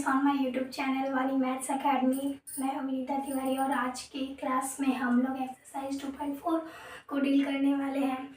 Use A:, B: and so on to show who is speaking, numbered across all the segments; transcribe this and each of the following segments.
A: Students on my YouTube channel वाली maths academy. मैं अविनीता तिवारी और आज की क्लास में हम लोग एक्सरसाइज 2.4 को डील करने वाले हैं।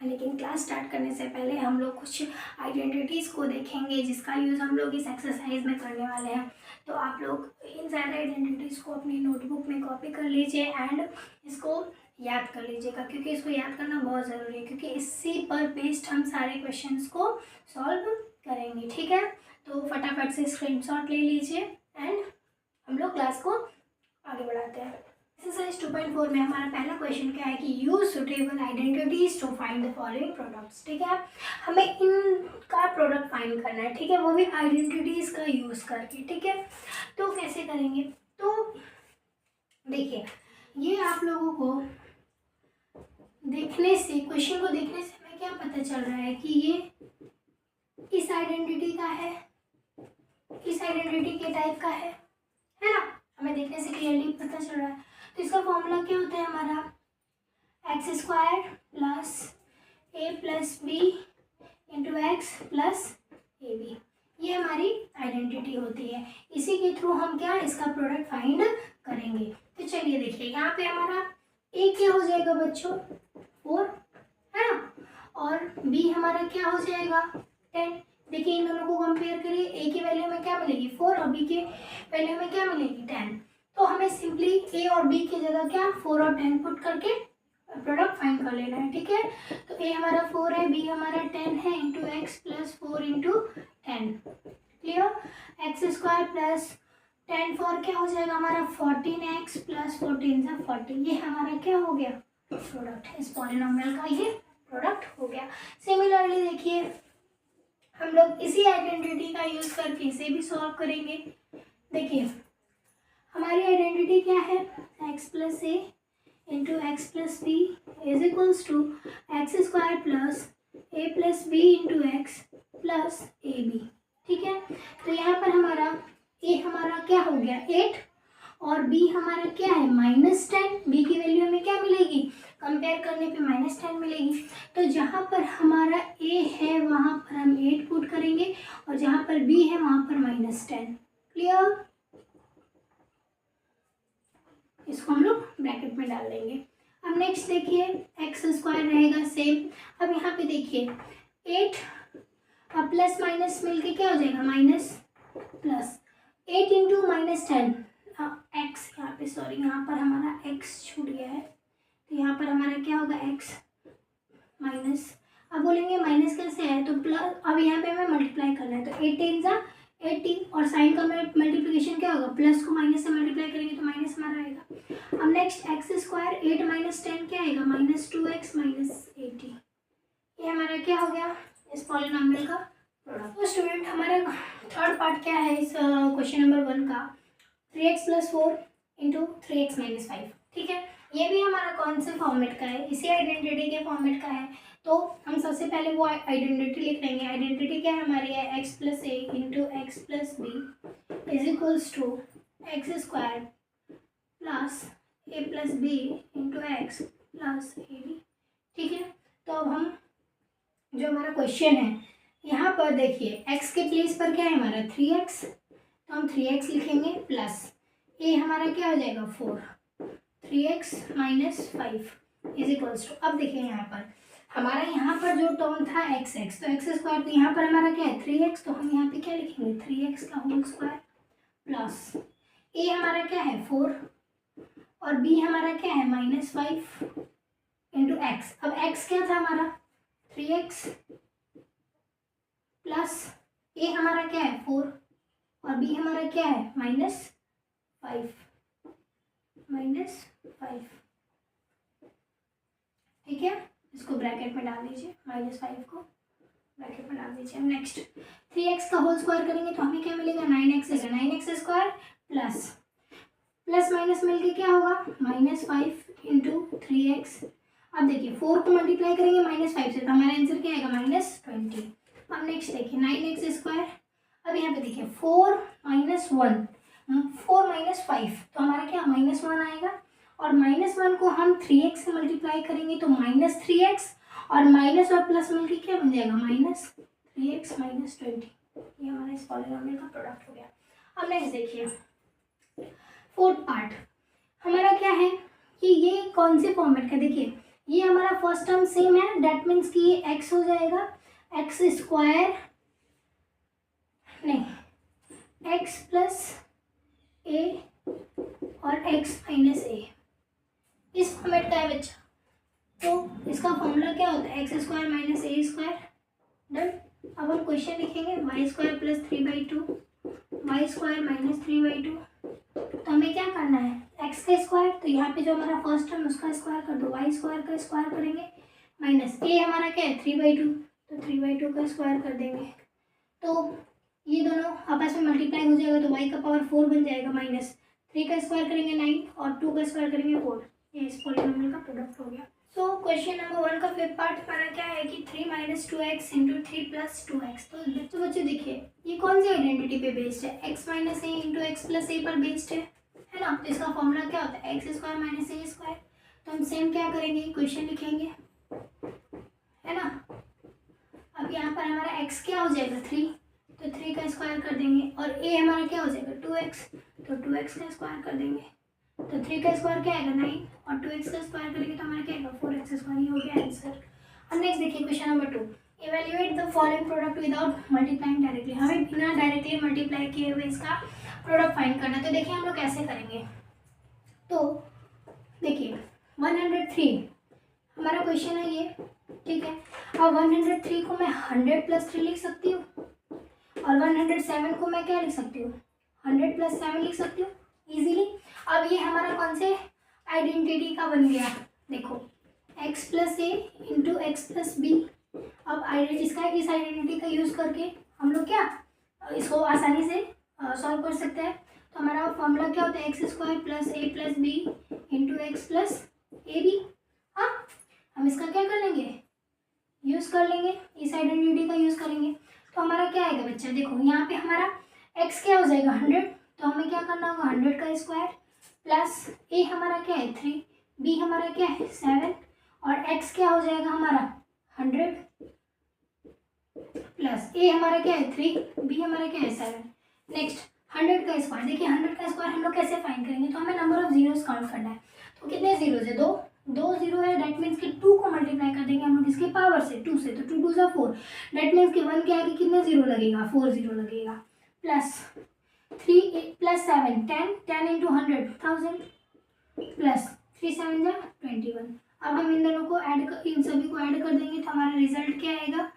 A: लेकिन क्लास स्टार्ट करने से पहले हम लोग कुछ आइडेंटिटीज़ को देखेंगे जिसका यूज़ हम लोग इस एक्सरसाइज में करने वाले हैं। तो आप लोग इन सारे आइडेंटिटीज़ को अपनी नोटबुक में कॉपी कर लीजिए एंड इसको याद कर लीजिएगा, क्योंकि इसको याद करना बहुत ज़रूरी है, क्योंकि इसी पर बेस्ड हम सारे क्वेश्चंस को सॉल्व करेंगे। ठीक है, तो फटाफट से स्क्रीनशॉट ले लीजिए एंड हम लोग क्लास को आगे बढ़ाते हैं। एक्सरसाइज 2.4 में हमारा पहला क्वेश्चन क्या है कि use suitable identities to find the following products. ठीक है, हमें इनका प्रोडक्ट फाइंड करना है। ठीक है, वो भी आइडेंटिटीज का यूज करके। ठीक है, तो कैसे करेंगे? तो देखिए, ये आप लोगों को देखने से, क्वेश्चन को देखने से हमें क्या पता चल रहा है कि ये इस आइडेंटिटी का है, इस आइडेंटिटी के टाइप का है ना? हमें देखने से क्लियरली पता चल रहा है। तो इसका फॉर्मूला क्या होता है हमारा? X square plus A plus B into X plus A B, ये हमारी आइडेंटिटी होती है। इसी के थ्रू हम क्या इसका प्रोडक्ट फाइंड करेंगे। तो चलिए देखिए, यहाँ पे हमारा ए क्या हो जाएगा बच्चों? 4 है ना, और बी हमारा क्या हो जाएगा? 10। देखिए, इन दोनों को कंपेयर करिए, ए की वैल्यू में क्या मिलेगी? 4 और बी के वैल्यू में क्या मिलेगी? 10। तो हमें सिंपली ए और बी की जगह क्या 4 और 10 पुट करके प्रोडक्ट फाइंड कर लेना है। ठीक है, तो ए हमारा 4 है, बी हमारा 10 है, into X plus 4 into 10। Clear? X square plus 10 4 क्या हो जाएगा हमारा? 14x प्लस 14 से 40। ये हमारा क्या हो गया? प्रोडक्ट। इस पॉलिनोमियल का ये प्रोडक्ट हो गया। सिमिलरली देखिए, हम लोग इसी आइडेंटिटी का यूज करके इसे भी सॉल्व करेंगे। देखिए, हमारी आइडेंटिटी क्या है? x plus A into X plus B is equals to X square plus A plus B into X plus A B. ठीक है, तो यहाँ पर हमारा ए हमारा क्या हो गया? 8 और बी हमारा क्या है? -10। बी की वैल्यू हमें क्या मिलेगी? कंपेयर करने पे -10 मिलेगी। तो जहाँ पर हमारा ए है वहाँ पर हम 8 पुट करेंगे और जहाँ पर बी है वहाँ पर -10। क्लियर? इसको हम लोग ब्रैकेट में डाल देंगे। अब नेक्स्ट देखिए, एक्स स्क्वायर रहेगा सेम। अब यहाँ पे देखिए 8 और प्लस माइनस मिलके क्या हो जाएगा? माइनस प्लस 8 इंटू -10 एक्स, यहाँ पे सॉरी, यहाँ पर हमारा एक्स छूट गया है, तो यहाँ पर हमारा क्या होगा? एक्स माइनस, अब बोलेंगे माइनस कैसे है तो प्लस। अब यहाँ पे हमें मल्टीप्लाई करना है, तो 8 10 जा 80 और साइन का मल्टीप्लिकेशन क्या होगा? प्लस को माइनस से मल्टीप्लाई करेंगे तो माइनस हमारा आएगा। अब नेक्स्ट एक्स स्क्वायर 8 माइनस 10 क्या आएगा? -2x minus 80। ये हमारा क्या हो गया? इस पॉलिनोमियल का प्रोडक्ट। तो स्टूडेंट, हमारा थर्ड पार्ट क्या है इस क्वेश्चन नंबर 1 का? 3x plus 4 into 3x minus 5। ठीक है, ये भी हमारा कौन से फॉर्मेट का है? इसी आइडेंटिटी के फॉर्मेट का है। तो हम सबसे पहले वो आइडेंटिटी लिख लेंगे। आइडेंटिटी क्या है हमारी? है x plus A into X plus B is equals to X square plus A plus B into X plus A B. ठीक है, तो अब हम जो हमारा क्वेश्चन है यहाँ पर देखिए, x के प्लेस पर क्या है हमारा? 3x, तो हम 3x लिखेंगे प्लस ए हमारा क्या हो जाएगा? 4, 3x minus 5 is equals to. अब देखिए, यहाँ पर हमारा यहाँ पर जो टर्म था x, तो एक्स स्क्वायर, तो यहाँ पर हमारा क्या है? 3x, तो हम यहाँ पे क्या लिखेंगे? 3x का होल स्क्वायर प्लस ए हमारा क्या है? 4 और b हमारा क्या है? -5 इंटू एक्स। अब x क्या था हमारा? 3x प्लस ए हमारा क्या है? 4 और b हमारा क्या है? -5। ठीक है, इसको ब्रैकेट में डाल दीजिए, -5 को ब्रैकेट में डाल दीजिए। नेक्स्ट 3x का होल स्क्वायर करेंगे तो हमें क्या मिलेगा? 9x है, 9x स्क्वायर प्लस माइनस मिलके क्या होगा? -5 इंटू 3x। अब देखिए, 4 को मल्टीप्लाई करेंगे -5 से, तो हमारा आंसर क्या आएगा? -20। अब नेक्स्ट देखिए 9x स्क्वायर। अब यहाँ पे देखिए 4 - 1 4 - 5, तो हमारा क्या? -1 आएगा और -1 को हम 3x से मल्टीप्लाई करेंगे तो -3x और माइनस और प्लस मिलके क्या बन जाएगा? -3x - 20। ये हमारा इस पॉलिनोमियल का प्रोडक्ट हो गया। अब नेक्स्ट देखिए फोर्थ पार्ट हमारा क्या है कि ये कौन से फॉर्मेट का, देखिए ये हमारा फर्स्ट टर्म सेम है, दैट मीन्स कि ये एक्स हो जाएगा एक्स स्क्वायर नहीं एक्स प्लस ए और एक्स माइनस ए, इस फॉर्मेट का है बच्चा। तो इसका फॉर्मूला क्या होता है, X square minus A square. Done. अब हम क्वेश्चन लिखेंगे Y square plus 3/2 Y square minus 3/2। तो हमें क्या करना है, एक्स का स्क्वायर, तो यहाँ पे जो हमारा फर्स्ट टर्म उसका स्क्वायर कर दो, वाई स्क्वायर का स्क्वायर करेंगे, माइनस ए हमारा क्या है 3/2, तो 3/2 का स्क्वायर कर देंगे। तो ये दोनों आपस में मल्टीप्लाई हो जाएगा, तो वाई का पावर 4 बन जाएगा, माइनस 3 का स्क्वायर करेंगे 9 और 2 का स्क्वायर करेंगे 4। ये इस पॉलिनोमियल का प्रोडक्ट हो गया। सो क्वेश्चन नंबर 1 का फिफ्थ पार्ट हमारा क्या है कि 3 - 2x × 3 + 2x। तो बच्चों देखिए ये कौन सी आइडेंटिटी पे बेस्ड है, x - a × x + a पर बेस्ड है ना। तो इसका फॉर्मूला क्या होता है x² - a²। तो हम सेम क्या करेंगे, क्वेश्चन लिखेंगे, है ना। अब यहाँ पर हमारा x क्या हो जाएगा 3, तो 3 का स्क्वायर कर देंगे, और a हमारा क्या हो जाएगा 2x, तो 2x का स्क्वायर कर देंगे। तो 3 का स्क्वायर क्या आएगा 9 और 2x का स्क्वायर करेंगे तो हमारा क्या आएगा 4x²। ये हो गया आंसर। अब नेक्स्ट देखिए question number 2, evaluate the following product without multiplying directly. हमें बिना डायरेक्टली मल्टीप्लाई किए हुए इसका प्रोडक्ट फाइंड करना है। तो देखिए हम लोग कैसे करेंगे, तो देखिए 103 हमारा क्वेश्चन है ये, ठीक है। अब 103 को मैं 100 + 3 लिख सकती हूँ, और 107 को मैं क्या लिख सकती हूँ 100 + 7 लिख सकती हूँ इजीली। अब ये हमारा कौन से आइडेंटिटी का बन गया, देखो x + a × x + b। अब इसका इस आइडेंटिटी का यूज़ करके हम लोग क्या इसको आसानी से सॉल्व कर सकते हैं। तो हमारा फॉर्मूला क्या होता है x² + a + b × x + ab। हाँ, हम इसका क्या कर लेंगे यूज़ कर लेंगे, इस आइडेंटिटी का यूज़ करेंगे। तो हमारा क्या आएगा बच्चा, देखो यहाँ पे हमारा x क्या हो जाएगा 100, तो हमें क्या करना होगा 100 का स्क्वायर प्लस a हमारा क्या है 3, b हमारा क्या है 7, और x क्या हो जाएगा हमारा 100 प्लस a हमारा क्या है 3, b हमारा क्या है 7। नेक्स्ट 100 का स्क्वायर, देखिए 100 का स्क्वायर हम लोग कैसे फाइंड करेंगे, तो हमें नंबर ऑफ जीरोस काउंट करना है। तो कितने जीरोस है, दो जीरो है, दैट मीन्स कि 2 को मल्टीप्लाई कर देंगे हम लोग इसके पावर से 2 से, तो 2 × 2 = 4, दैट मीन्स कि 1 के आगे कितने जीरो लगेगा 4 जीरो लगेगा, प्लस 3 + 7 10 × 100 1000 प्लस 3 × 7 = 21। अब हम इन दोनों को इन सभी को ऐड कर देंगे तो हमारा रिजल्ट क्या आएगा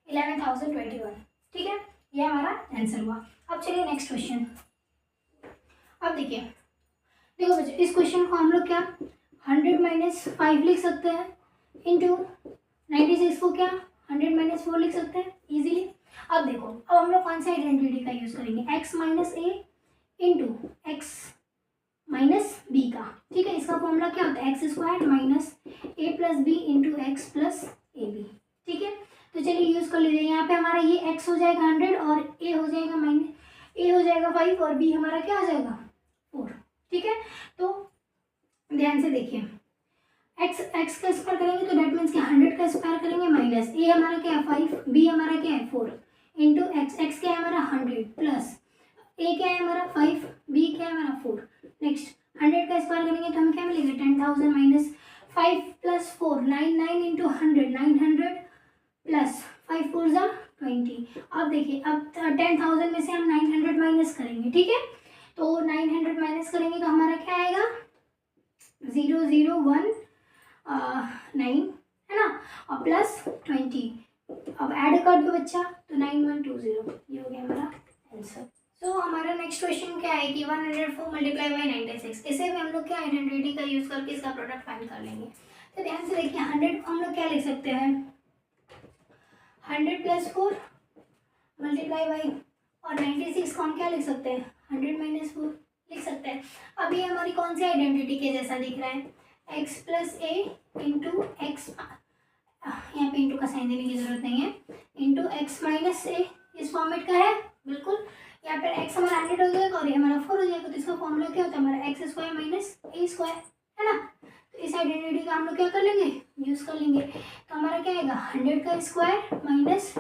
A: 11,021। ठीक है, ये हमारा आंसर हुआ। अब चलिए नेक्स्ट क्वेश्चन। अब देखो बच्चों इस क्वेश्चन को हम लोग क्या 100 - 5 लिख सकते हैं, इंटू 96 को क्या 100 - 4 लिख सकते हैं इजीली। अब देखो अब हम लोग कौन सा आइडेंटिटी का यूज करेंगे, x - a × x - b का। ठीक है, इसका फॉर्मूला क्या होता है x² - a + b × x + ab। ठीक है, तो चलिए यूज कर लीजिए। यहाँ पे हमारा ये x हो जाएगा 100 और a हो जाएगा 5 और b हमारा क्या हो जाएगा 4। ठीक है, तो ध्यान से देखिए x का स्क्वायर करेंगे तो दैट मीन्स कि 100 का स्क्वायर करेंगे माइनस a हमारा क्या है 5, b हमारा क्या है 4 इंटू x क्या है हमारा 100 प्लस a क्या है हमारा 5, b क्या है हमारा 4। नेक्स्ट 100 का स्क्वायर करेंगे तो हमें क्या मिलेगा 10,000 माइनस 5 + 4 9 × 100 900 प्लस 5 4 = 20। अब देखिए अब 10,000 में से हम 900 माइनस करेंगे। ठीक है, तो 900 माइनस करेंगे तो हमारा क्या आएगा 0019 है ना, और प्लस 20। अब ऐड कर दो बच्चा तो 9120, ये हो गया हमारा आंसर। तो हमारा नेक्स्ट क्वेश्चन क्या है कि 104 × 96, इसे भी हम लोग क्या आइडेंटिटी का यूज करके इसका प्रोडक्ट फाइंड कर लेंगे। तो ध्यान से देखिए 100 को हम लोग क्या लिख सकते हैं 100 + 4 × और 96 को हम क्या लिख सकते हैं 100 - 4 लिख सकते हैं। अब ये हमारी कौन सी आइडेंटिटी के जैसा दिख रहा है x + a × x, यहाँ पे इंटू का साइन देने की जरूरत नहीं है, इंटू x - a इस फॉर्मेट का है बिल्कुल। यहाँ पर x हमारा 100 हो जाएगा और ये हमारा 4 हो जाएगा, तो इसका फॉर्मूला क्या होता है हमारा x² - a² है ना। तो इस आइडेंटिटी का हम लोग क्या कर लेंगे यूज कर लेंगे। तो हमारा क्या आएगा 100 का स्क्वायर माइनस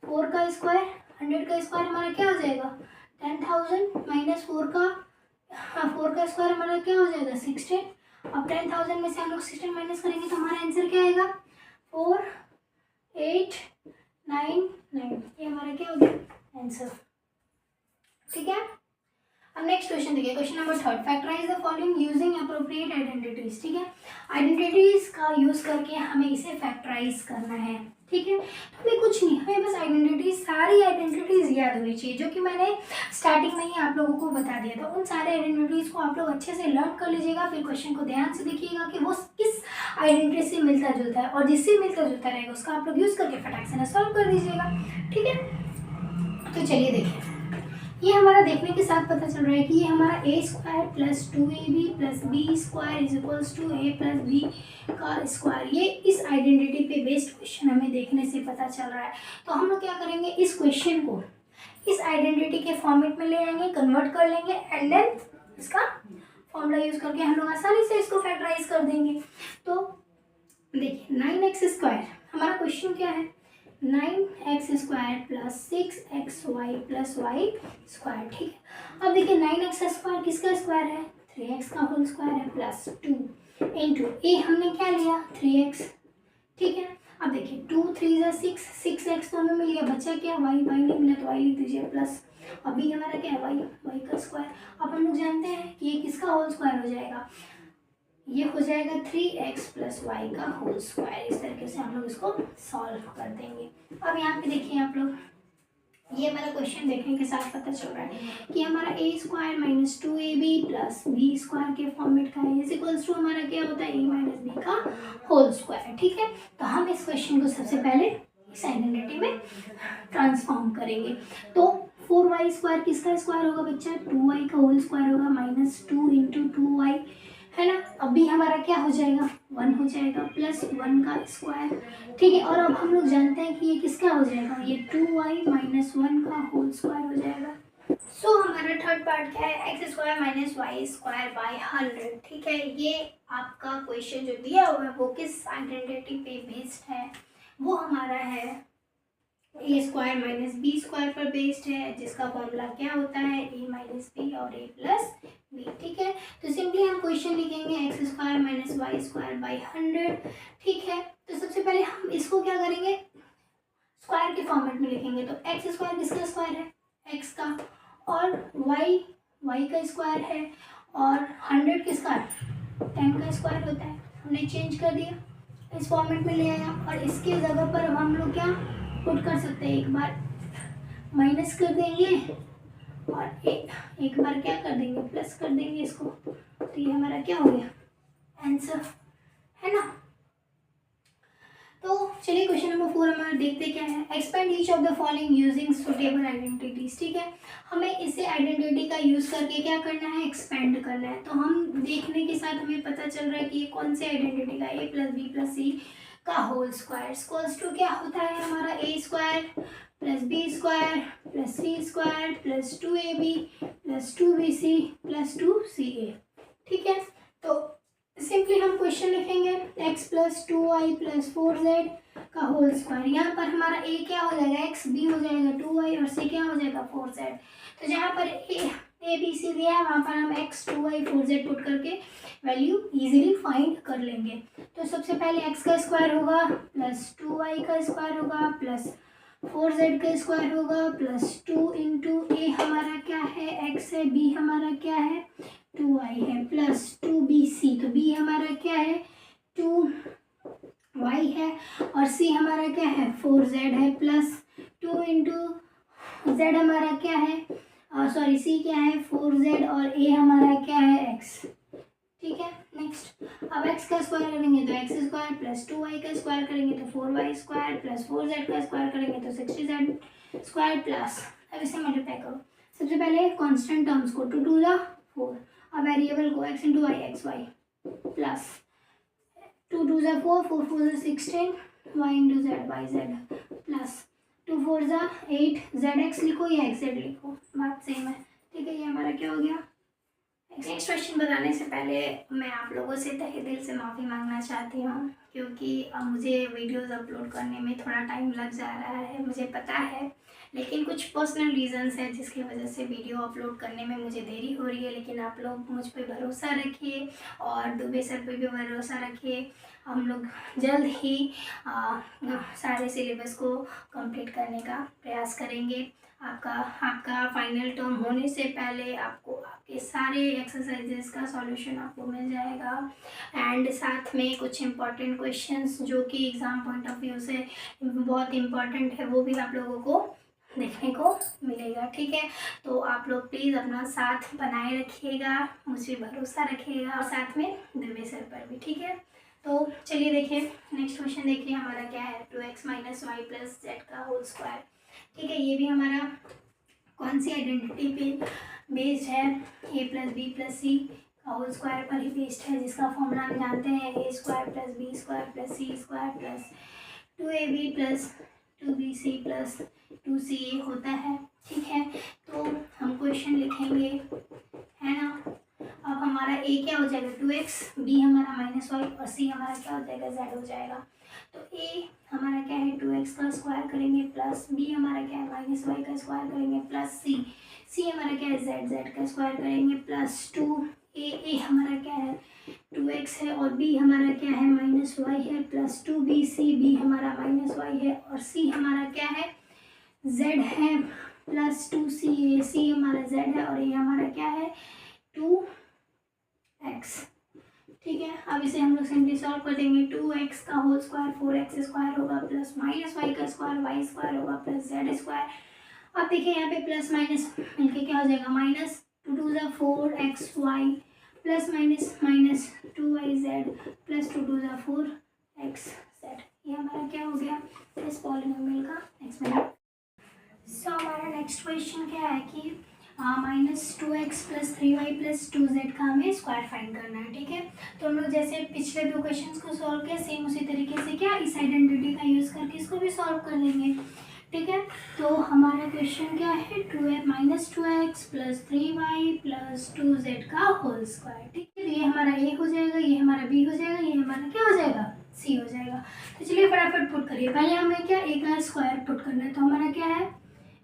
A: 4 का स्क्वायर, 100 का स्क्वायर हमारा क्या हो जाएगा 10,000 माइनस 4 का, हाँ 4 का स्क्वायर हमारा क्या हो जाएगा 16। अब 10,000 में से हम लोग 16 माइनस करेंगे तो हमारा आंसर क्या आएगा 4899। ये हमारा क्या हो गया आंसर। ठीक है, अब नेक्स्ट क्वेश्चन देखिए, question number 3, factorise the following using appropriate identities. ठीक है, आइडेंटिटीज का यूज करके हमें इसे फैक्टराइज करना है। ठीक है, तो हमें कुछ नहीं, हमें बस आइडेंटिटीज, सारी आइडेंटिटीज याद होनी चाहिए जो कि मैंने स्टार्टिंग में ही आप लोगों को बता दिया था। उन सारे आइडेंटिटीज को आप लोग अच्छे से लर्न कर लीजिएगा, फिर क्वेश्चन को ध्यान से देखिएगा कि वो किस आइडेंटिटी से मिलता जुलता है, और जिससे मिलता जुलता रहेगा उसका आप लोग यूज करके फटाक से सॉल्व कर दीजिएगा। ठीक है, तो चलिए देखिए, ये हमारा देखने के साथ पता चल रहा है कि ये हमारा a square plus 2ab plus B square is equals to a plus B का स्क्वायर, ये इस आइडेंटिटी पे बेस्ड क्वेश्चन हमें देखने से पता चल रहा है। तो हम लोग क्या करेंगे, इस क्वेश्चन को इस आइडेंटिटी के फॉर्मेट में ले आएंगे, कन्वर्ट कर लेंगे, एंड देन इसका फॉर्मूला यूज करके हम लोग आसानी से इसको फैक्टराइज कर देंगे। तो देखिए 9x स्क्वायर, हमारा क्वेश्चन क्या है 9x square plus 6xy plus Y square. ठीक है, अब देखिए 9x स्क्वायर किसका स्क्वायर है 3x का होल स्क्वायर है प्लस 2 इंटू ए हमने क्या लिया 3x। ठीक है, अब देखिए 2 3 जा 6, 6x तो हमें मिल गया, बचा क्या y, y नहीं मिला तो y लिख दीजिए प्लस, अभी हमारा क्या है y का स्क्वायर। अब हम लोग जानते हैं कि ये किसका होल स्क्वायर हो जाएगा, ये हो जाएगा 3x प्लस वाई का होल स्क्वायर। इस तरीके से हम लोग इसको सॉल्व कर देंगे। अब यहाँ पे देखिए आप लोग, ये हमारा क्वेश्चन देखने के साथ पता चल रहा है कि हमारा a square minus 2ab plus B square के फॉर्मेट का है, इज इक्वल्स टू हमारा क्या होता है a माइनस बी का होल स्क्वायर। ठीक है, तो हम इस क्वेश्चन को सबसे पहले इस आइडेंटिटी में ट्रांसफॉर्म करेंगे। तो 4y स्क्वायर किसका स्क्वायर होगा बच्चा 2y का होल स्क्वायर होगा माइनस 2 इंटू 2y, है ना। अभी हमारा क्या हो जाएगा 1 हो जाएगा प्लस 1 का स्क्वायर। ठीक है, और अब हम लोग जानते हैं कि ये किसका हो जाएगा, ये 2y माइनस 1 का होल स्क्वायर हो जाएगा। सो हमारा थर्ड पार्ट क्या है X square minus Y square by 100। ठीक है, ये आपका क्वेश्चन जो दिया हुआ है वो किस आइडेंटिटी पे बेस्ड है, वो हमारा है ए स्क्वायर माइनस बी स्क्वायर पर बेस्ड है, जिसका फॉर्मूला क्या होता है ए माइनस बी और ए प्लस बी। ठीक है, तो सिंपली हम क्वेश्चन लिखेंगे X square minus Y square by 100। ठीक है, तो सबसे पहले हम इसको क्या करेंगे स्क्वायर के फॉर्मेट में लिखेंगे। तो एक्स स्क्वायर किसका स्क्वायर है एक्स का, और वाई का स्क्वायर है, और 100 किसका 10 का स्क्वायर होता है। हमने चेंज कर दिया, इस फॉर्मेट में ले आया, और इसके जगह पर अब हम लोग क्या पुट कर सकते हैं, एक बार माइनस कर देंगे और एक बार क्या कर देंगे प्लस कर देंगे इसको। तो ये हमारा क्या हो गया आंसर, है ना। तो चलिए क्वेश्चन नंबर 4 हमारा देखते क्या है, expand each of the following using suitable identities. ठीक है, हमें इसे आइडेंटिटी का यूज करके क्या करना है एक्सपेंड करना है। तो हम देखने के साथ हमें पता चल रहा है कि ये कौन से आइडेंटिटी का A plus B plus C का होल स्क्वायर इक्वल्स टू क्या होता है हमारा A square plus B square plus C square plus 2ab plus 2bc plus 2ca। ठीक है, तो सिंपली हम क्वेश्चन लिखेंगे x plus 2y plus 4z का होल स्क्वायर। यहाँ पर हमारा a क्या हो जाएगा x, b हो जाएगा 2y और c क्या हो जाएगा 4z। तो जहाँ पर a b c दिया है वहाँ पर हम x 2y 4z पुट करके वैल्यू इजीली फाइंड कर लेंगे। तो सबसे पहले x का स्क्वायर होगा प्लस 2y का स्क्वायर होगा प्लस 4z का स्क्वायर होगा प्लस 2 इंटू ए हमारा क्या है x है, b हमारा क्या है 2y है प्लस 2bc, तो b हमारा क्या है 2y है और c हमारा क्या है 4z है प्लस 2 इंटू z हमारा क्या है सॉरी c क्या है 4z और a हमारा क्या है x। ठीक है, नेक्स्ट अब x का स्क्वायर करेंगे तो x स्क्वायर प्लस 2y का स्क्वायर करेंगे तो 4y स्क्वायर प्लस 4z का स्क्वायर करेंगे तो 60z स्क्वायर प्लस, अब इसे मल्टीप्लाई करो। सबसे पहले कांस्टेंट टर्म्स को 2 2 जा 4, अब वेरिएबल को x into Y X Y plus 2 2 जा 4 4 4 जा 16 y into Z Y Z plus 2 4 जा 8 जेड एक्स लिखो या एक्स जेड लिखो बात सेम है। ठीक है, ये हमारा क्या हो गया नेक्स्ट क्वेश्चन बताने से पहले मैं आप लोगों से तहे दिल से माफ़ी मांगना चाहती हूँ, क्योंकि अब मुझे वीडियोस अपलोड करने में थोड़ा टाइम लग जा रहा है, मुझे पता है, लेकिन कुछ पर्सनल रीजंस है जिसकी वजह से वीडियो अपलोड करने में मुझे देरी हो रही है। लेकिन आप लोग मुझ पर भरोसा रखिए और दुबे सर पे भी भरोसा रखिए। हम लोग जल्द ही सारे सिलेबस को कंप्लीट करने का प्रयास करेंगे। आपका फाइनल टर्म होने से पहले आपको आपके सारे एक्सरसाइजेस का सॉल्यूशन आपको मिल जाएगा, एंड साथ में कुछ इम्पॉर्टेंट क्वेश्चंस जो कि एग्ज़ाम पॉइंट ऑफ व्यू से बहुत इम्पॉर्टेंट है वो भी आप लोगों को देखने को मिलेगा। ठीक है, तो आप लोग प्लीज़ अपना साथ बनाए रखिएगा, मुझे भरोसा रखिएगा और साथ में दुबे सर पर भी। ठीक है, तो चलिए देखिए नेक्स्ट क्वेश्चन। देखिए हमारा क्या है, 2x minus Y plus Z का होल स्क्वायर। ठीक है, ये भी हमारा कौन सी आइडेंटिटी पे बेस्ड है, a plus B plus C का होल स्क्वायर पर ही बेस्ड है, जिसका फॉर्मूला हम जानते हैं a square plus B square plus C square plus 2ab plus 2bc plus 2ca होता है। ठीक है, तो हम क्वेश्चन लिखेंगे, है ना। अब हमारा a क्या हो जाएगा 2x, b हमारा माइनस वाई और c हमारा क्या हो जाएगा z हो जाएगा। तो a हमारा क्या है 2x का स्क्वायर करेंगे प्लस b हमारा क्या है माइनस वाई का स्क्वायर करेंगे प्लस c हमारा क्या है z का स्क्वायर करेंगे प्लस 2a हमारा क्या है 2x है और b हमारा क्या है माइनस वाई है प्लस 2bc, b हमारा माइनस वाई है और c हमारा क्या है z है प्लस 2ca, c हमारा z है और ये हमारा क्या है 2x। ठीक है, अब इसे हम लोग सिंपली सॉल्व कर देंगे। 2x का होल स्क्वायर 4x स्क्वायर होगा प्लस माइनस वाई का स्क्वायर वाई स्क्वायर होगा प्लस जेड स्क्वायर। अब देखिए यहाँ पे प्लस माइनस मिलके क्या हो जाएगा, माइनस 2 2 ज़ा 4xy plus minus minus 2yz plus 2 2 ज़ा 4xz। ये हमारा क्या हो गया इस पॉलिनोमियल का एक्सपेरिमेंट। सो हमारा नेक्स्ट क्वेश्चन क्या है कि minus 2x plus 3y plus 2z का हमें स्क्वायर फाइंड करना है। ठीक है, तो हम लोग जैसे पिछले दो क्वेश्चंस को सॉल्व किया सेम उसी तरीके से क्या इस आइडेंटिटी का यूज़ करके इसको भी सॉल्व कर लेंगे। ठीक है, तो हमारा क्वेश्चन क्या है minus 2x plus 3y plus 2z का होल स्क्वायर। ठीक है, तो ये हमारा a हो जाएगा, ये हमारा b हो जाएगा, ये हमारा क्या हो जाएगा c हो जाएगा। तो चलिए फटाफट पुट करिए। पहले हमें क्या a का स्क्वायर पुट करना है, तो हमारा क्या है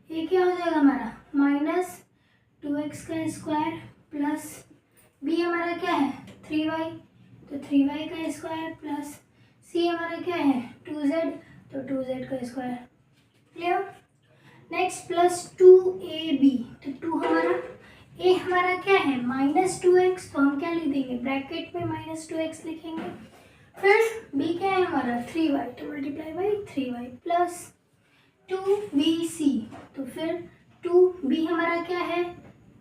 A: a क्या हो जाएगा हमारा माइनस 2x का स्क्वायर प्लस b हमारा क्या है 3y, तो 3y का स्क्वायर प्लस c हमारा क्या है 2z, तो 2z का square. Clear. Next plus 2ab, तो 2 हमारा a हमारा क्या है माइनस 2x, तो हम क्या लिख देंगे ब्रैकेट में माइनस 2x लिखेंगे। फिर b क्या है हमारा 3y, तो multiply by 3y plus 2bc, तो फिर 2b हमारा क्या है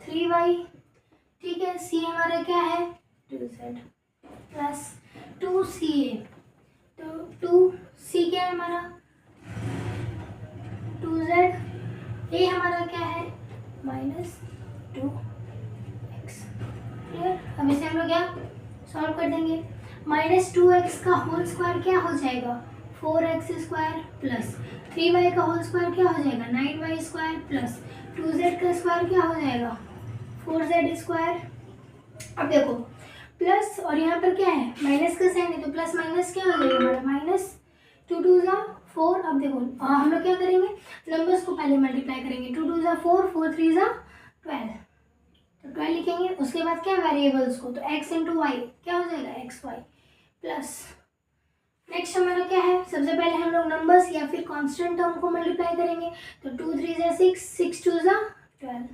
A: 3y। ठीक है, c हमारा क्या है 2z प्लस 2ca, तो 2c क्या है हमारा 2z, a हमारा क्या है माइनस 2x। क्लियर। अब इसे हम लोग क्या सॉल्व कर देंगे। माइनस 2x का होल स्क्वायर क्या हो जाएगा 4x स्क्वायर प्लस 3y का होल स्क्वायर क्या हो जाएगा 9y स्क्वायर प्लस 2z का स्क्वायर क्या हो जाएगा 4z स्क्वायर। अब देखो प्लस और यहाँ पर क्या है माइनस का साइन है, तो प्लस माइनस क्या हो जाएगा हमारा माइनस 2 2 ज़ा 4। अब देखो हम लोग क्या करेंगे नंबर्स को पहले मल्टीप्लाई करेंगे, 2 2 ज़ा 4 4 3 ज़ा 12, तो 12 लिखेंगे। उसके बाद क्या वेरिएबल्स को, तो x इंटू वाई क्या हो जाएगा एक्स वाई प्लस नेक्स्ट हमारा क्या है सबसे पहले हम लोग नंबर्स या फिर कांस्टेंट टर्म को मल्टीप्लाई करेंगे, तो 2 3 ज़ा 6 6 2 ज़ा 12।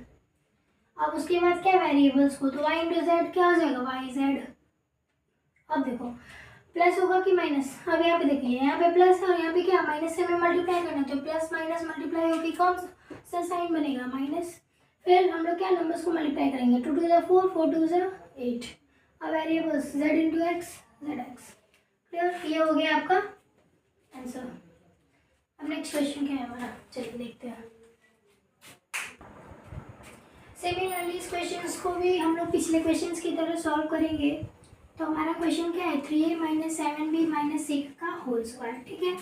A: अब उसके बाद क्या वेरिएबल्स को, तो y इंटू जेड क्या हो जाएगा वाई जेड। अब देखो प्लस होगा कि माइनस, अब यहाँ पे देखिए यहाँ पे प्लस है और यहाँ पे क्या माइनस से हमें मल्टीप्लाई करना है, तो प्लस माइनस मल्टीप्लाई होगी कौन सा साइन बनेगा माइनस। फिर हम लोग क्या नंबर्स को मल्टीप्लाई करेंगे 2 2 ज़ा 4 4 2 ज़ा 8। अब variables z into x Z x. Clear, ये हो गया आपका आंसर। अब नेक्स्ट क्वेश्चन क्या है हमारा, चलिए देखते हैं। सिमिलरली इस क्वेश्चंस को भी हम लोग पिछले क्वेश्चंस की तरह सॉल्व करेंगे। तो हमारा क्वेश्चन क्या है 3a माइनस 7b माइनस 6 का होल स्क्वायर। ठीक है,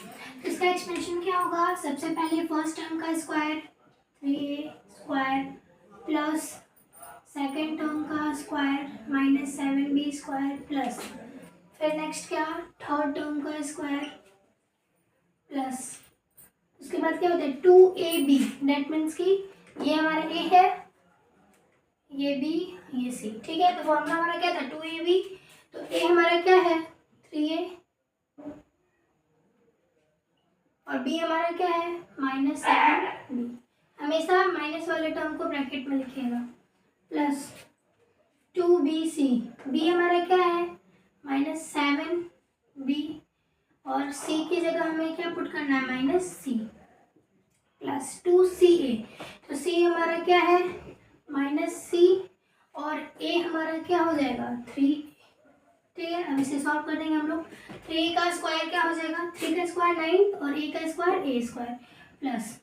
A: तो इसका एक्सप्रेशन क्या होगा, सबसे पहले फर्स्ट टर्म का स्क्वायर 3a स्क्वायर प्लस सेकेंड टर्म का square minus 7b square plus फिर नेक्स्ट क्या थर्ड टर्म का स्क्वायर प्लस उसके बाद क्या होता है 2ab दैट मीन्स कि ये हमारा a है ये b ये c ठीक है। तो फॉर्मूला हमारा क्या था 2ab तो a हमारा क्या है 3a और b हमारा क्या है माइनस 7b। हमेशा माइनस वाले टर्म को ब्रैकेट में लिखिएगा प्लस 2bc b हमारा क्या है माइनस 7b और c की जगह हमें क्या पुट करना है माइनस c प्लस 2ca तो c हमारा क्या है माइनस c और a हमारा क्या हो जाएगा 3 ठीक है। अब इसे सॉल्व कर देंगे हम लोग। 3 का स्क्वायर क्या हो जाएगा 3 का स्क्वायर 9 और a का square a square plus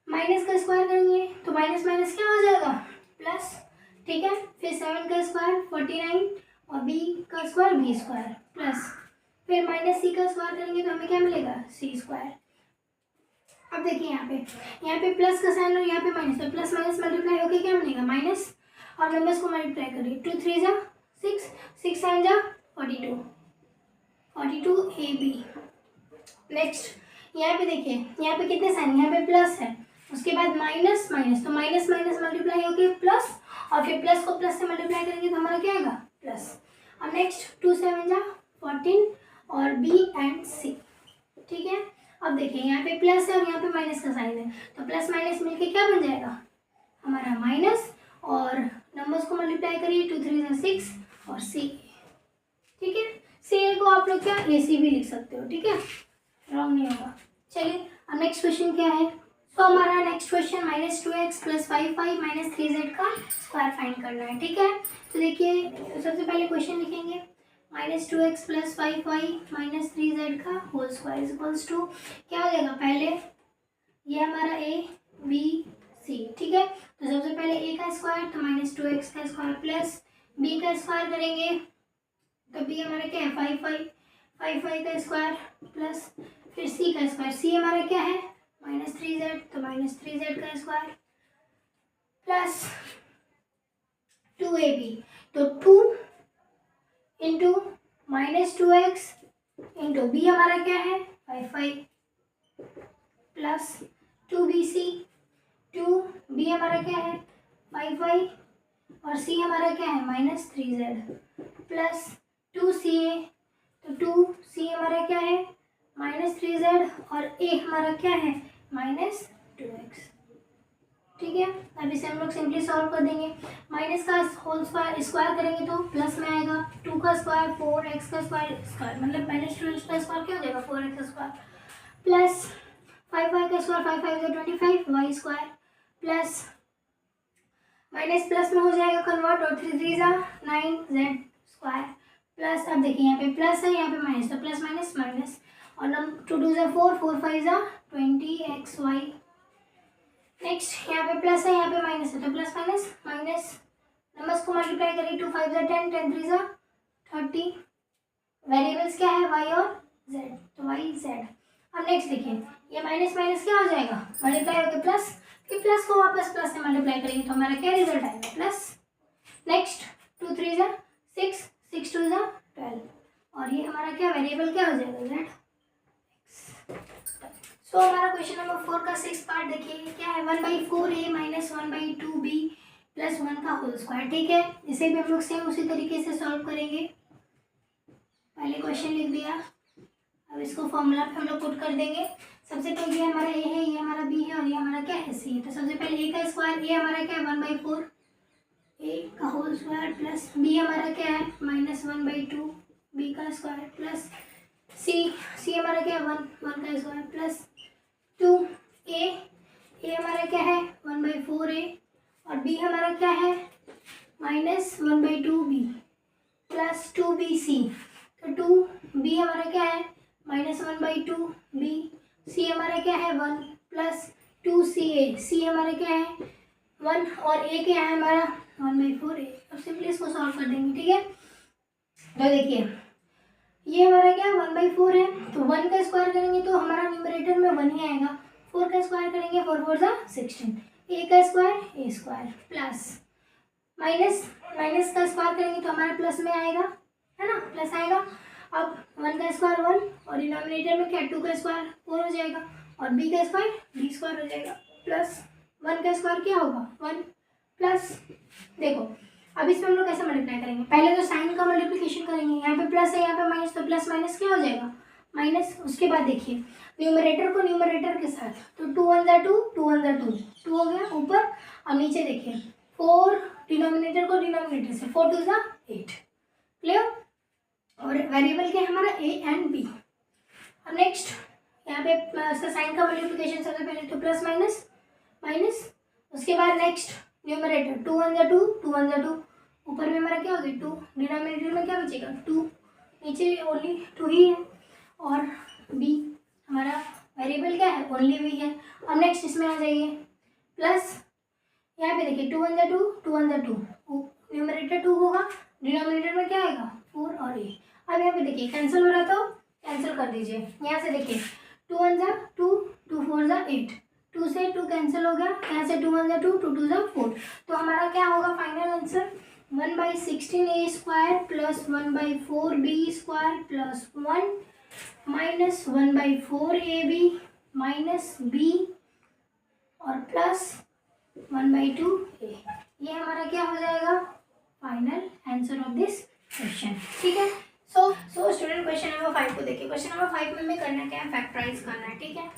A: minus का स्क्वायर करेंगे तो माइनस माइनस क्या हो जाएगा प्लस ठीक है। फिर 7 का स्क्वायर 49 और b का स्क्वायर b स्क्वायर प्लस फिर माइनस c का स्क्वायर करेंगे तो हमें क्या मिलेगा c स्क्वायर। अब देखिए यहाँ पे प्लस का साइन और यहाँ पे माइनस तो प्लस माइनस मल्टीप्लाई होकर क्या बनेगा माइनस और नंबर्स को मल्टीप्लाई करिए 2 3 जा 6 6 7 जा 42 ab। नेक्स्ट यहाँ पे देखिए यहाँ पे कितने साइन यहाँ पे प्लस है उसके बाद माइनस माइनस तो माइनस माइनस मल्टीप्लाई होके प्लस और फिर प्लस को प्लस से मल्टीप्लाई करेंगे तो हमारा क्या आएगा प्लस। और नेक्स्ट 2 7 जा 14 और b एंड c ठीक है। अब देखिए यहाँ पे प्लस है और यहाँ पे माइनस का साइन है तो प्लस माइनस मिलके क्या बन जाएगा हमारा माइनस और नंबर्स को मल्टीप्लाई करिए 2 3 जा 6 और c ठीक है। c को आप लोग क्या ac भी लिख सकते हो ठीक है रॉन्ग नहीं होगा। चलिए अब नेक्स्ट क्वेश्चन क्या है तो हमारा next question -2x + 5y - 3z का स्क्वायर फाइंड करना है ठीक है। तो देखिए सबसे पहले क्वेश्चन लिखेंगे -2x + 5y - 3z का होल स्क्वायर इक्वल्स टू क्या हो जाएगा पहले ये हमारा a b c ठीक है। तो सबसे पहले a का स्क्वायर तो -2x का स्क्वायर प्लस b का स्क्वायर करेंगे तो b हमारा क्या है 5y का स्क्वायर प्लस फिर c का स्क्वायर c हमारा क्या है -3z तो -3z का स्क्वायर प्लस 2ab तो 2 इंटू -2x इंटू b हमारा क्या है 5y प्लस 2bc 2b हमारा क्या है 5y और c हमारा क्या है -3z प्लस 2ca तो 2c हमारा क्या है -3z और a हमारा क्या है -2x ठीक है। अब इसे हम लोग सिंपली सॉल्व कर देंगे। माइनस का होल स्क्वायर करेंगे तो प्लस में आएगा 2 का स्क्वायर 4x का स्क्वायर मतलब -2x का स्क्वायर क्या हो जाएगा 4x का स्क्वायर प्लस 5y का square 5 5 25 y square plus minus plus में हो जाएगा कन्वर्ट और 3 3 9z स्क्वायर प्लस अब देखिए यहाँ पे प्लस है यहाँ पे माइनस तो प्लस माइनस माइनस और 2 2 4 4 5 20xy नेक्स्ट यहाँ पे प्लस है यहाँ पे माइनस है तो प्लस माइनस माइनस नंबर्स को मल्टीप्लाई करिए 2 5 10 10 3 30 वेरिएबल्स क्या है y और z तो y z। अब नेक्स्ट देखिए ये माइनस माइनस क्या हो जाएगा मल्टीप्लाई होकर प्लस फिर प्लस को वापस प्लस से मल्टीप्लाई करेंगे तो हमारा क्या रिजल्ट आएगा प्लस। नेक्स्ट 2 3 6 6 2 12 और ये हमारा क्या वेरिएबल क्या हो जाएगा z। सो हमारा क्वेश्चन नंबर 4 का 6 पार्ट देखिए क्या है 1/4a - 1/2b + 1 का होल स्क्वायर ठीक है। इसे भी हम लोग सेम उसी तरीके से सॉल्व करेंगे। पहले क्वेश्चन लिख दिया अब इसको फॉर्मूला पे हम लोग पुट कर देंगे। सबसे पहले ये हमारा a है ये हमारा b है और ये हमारा क्या है c है। तो सबसे पहले a का स्क्वायर a हमारा क्या है 1/4 a का होल स्क्वायर प्लस b हमारा क्या है -1/2 b का स्क्वायर प्लस c हमारा क्या है 1 का स्क्वायर प्लस 2a हमारा क्या है 1/4a और b हमारा क्या है -1/2b प्लस 2bc तो 2b हमारा क्या है -1/2b c हमारा क्या है 1 प्लस 2ca c हमारा क्या है 1 और a क्या है हमारा 1/4a। अब सिंपली इसको सॉल्व कर देंगे ठीक है। तो देखिए ये हमारा क्या 1/4 है तो 1 का स्क्वायर करेंगे तो हमारा न्यूमरेटर में 1 ही आएगा। 4 का स्क्वायर करेंगे 4 4 16 a का square a square plus minus minus का स्क्वायर करेंगे तो हमारा प्लस में आएगा, है ना, प्लस आएगा। अब 1 का स्क्वायर 1 और डिनोमिनेटर में क्या 2 का स्क्वायर 4 हो जाएगा और b का स्क्वायर b स्क्वायर हो जाएगा, प्लस 1 का स्क्वायर क्या होगा 1 प्लस। देखो अब इसमें हम लोग कैसे मल्टीप्लाई करेंगे, पहले तो साइन का मल्टीप्लिकेशन करेंगे, यहाँ पे प्लस है यहाँ पे माइनस, तो प्लस माइनस क्या हो जाएगा माइनस। उसके बाद देखिए न्यूमरेटर को न्यूमरेटर के साथ, तो 2 1 जा 2 2 1 जा 2 2 हो गया ऊपर। अब नीचे देखिए 4 डिनोमिनेटर को डिनोमिनेटर से 4 2 जा 8, क्लियर। और वेरिएबल क्या है हमारा a एंड b। अब नेक्स्ट यहाँ पे इसका साइन का मल्टीप्लिकेशन सबसे पहले तो प्लस माइनस माइनस। उसके बाद नेक्स्ट न्यूमरेटर 2 1 जा 2 2 1 जा 2, ऊपर में हमारा क्या होगा 2, डिनोमिनेटर में क्या बचेगा 2, नीचे ओनली 2 ही है। और b हमारा वेरिएबल क्या है ओनली b है। अब नेक्स्ट इसमें आ जाइए प्लस, यहाँ पे देखिए 2 1 जा 2 2 1 जा 2, न्यूमरेटर 2 होगा, डिनोमिनेटर में क्या आएगा 4 और a। अब यहाँ पे देखिए कैंसिल हो रहा तो कैंसिल कर दीजिए, यहाँ से देखिए 2 1 जा 2 2 4 जा 8, 2 से 2 कैंसिल हो गया, यहाँ से 2 1 जा 2 2 2 जा 4। तो हमारा क्या होगा final answer 1/16a square plus 1/4b square plus 1 minus 1/4ab minus b और प्लस 1/2a। ये हमारा क्या हो जाएगा final answer of this question, ठीक है। सो स्टूडेंट क्वेश्चन नंबर 5 को देखिए। क्वेश्चन नंबर 5 में हमें करना क्या है फैक्टराइज करना है, ठीक है।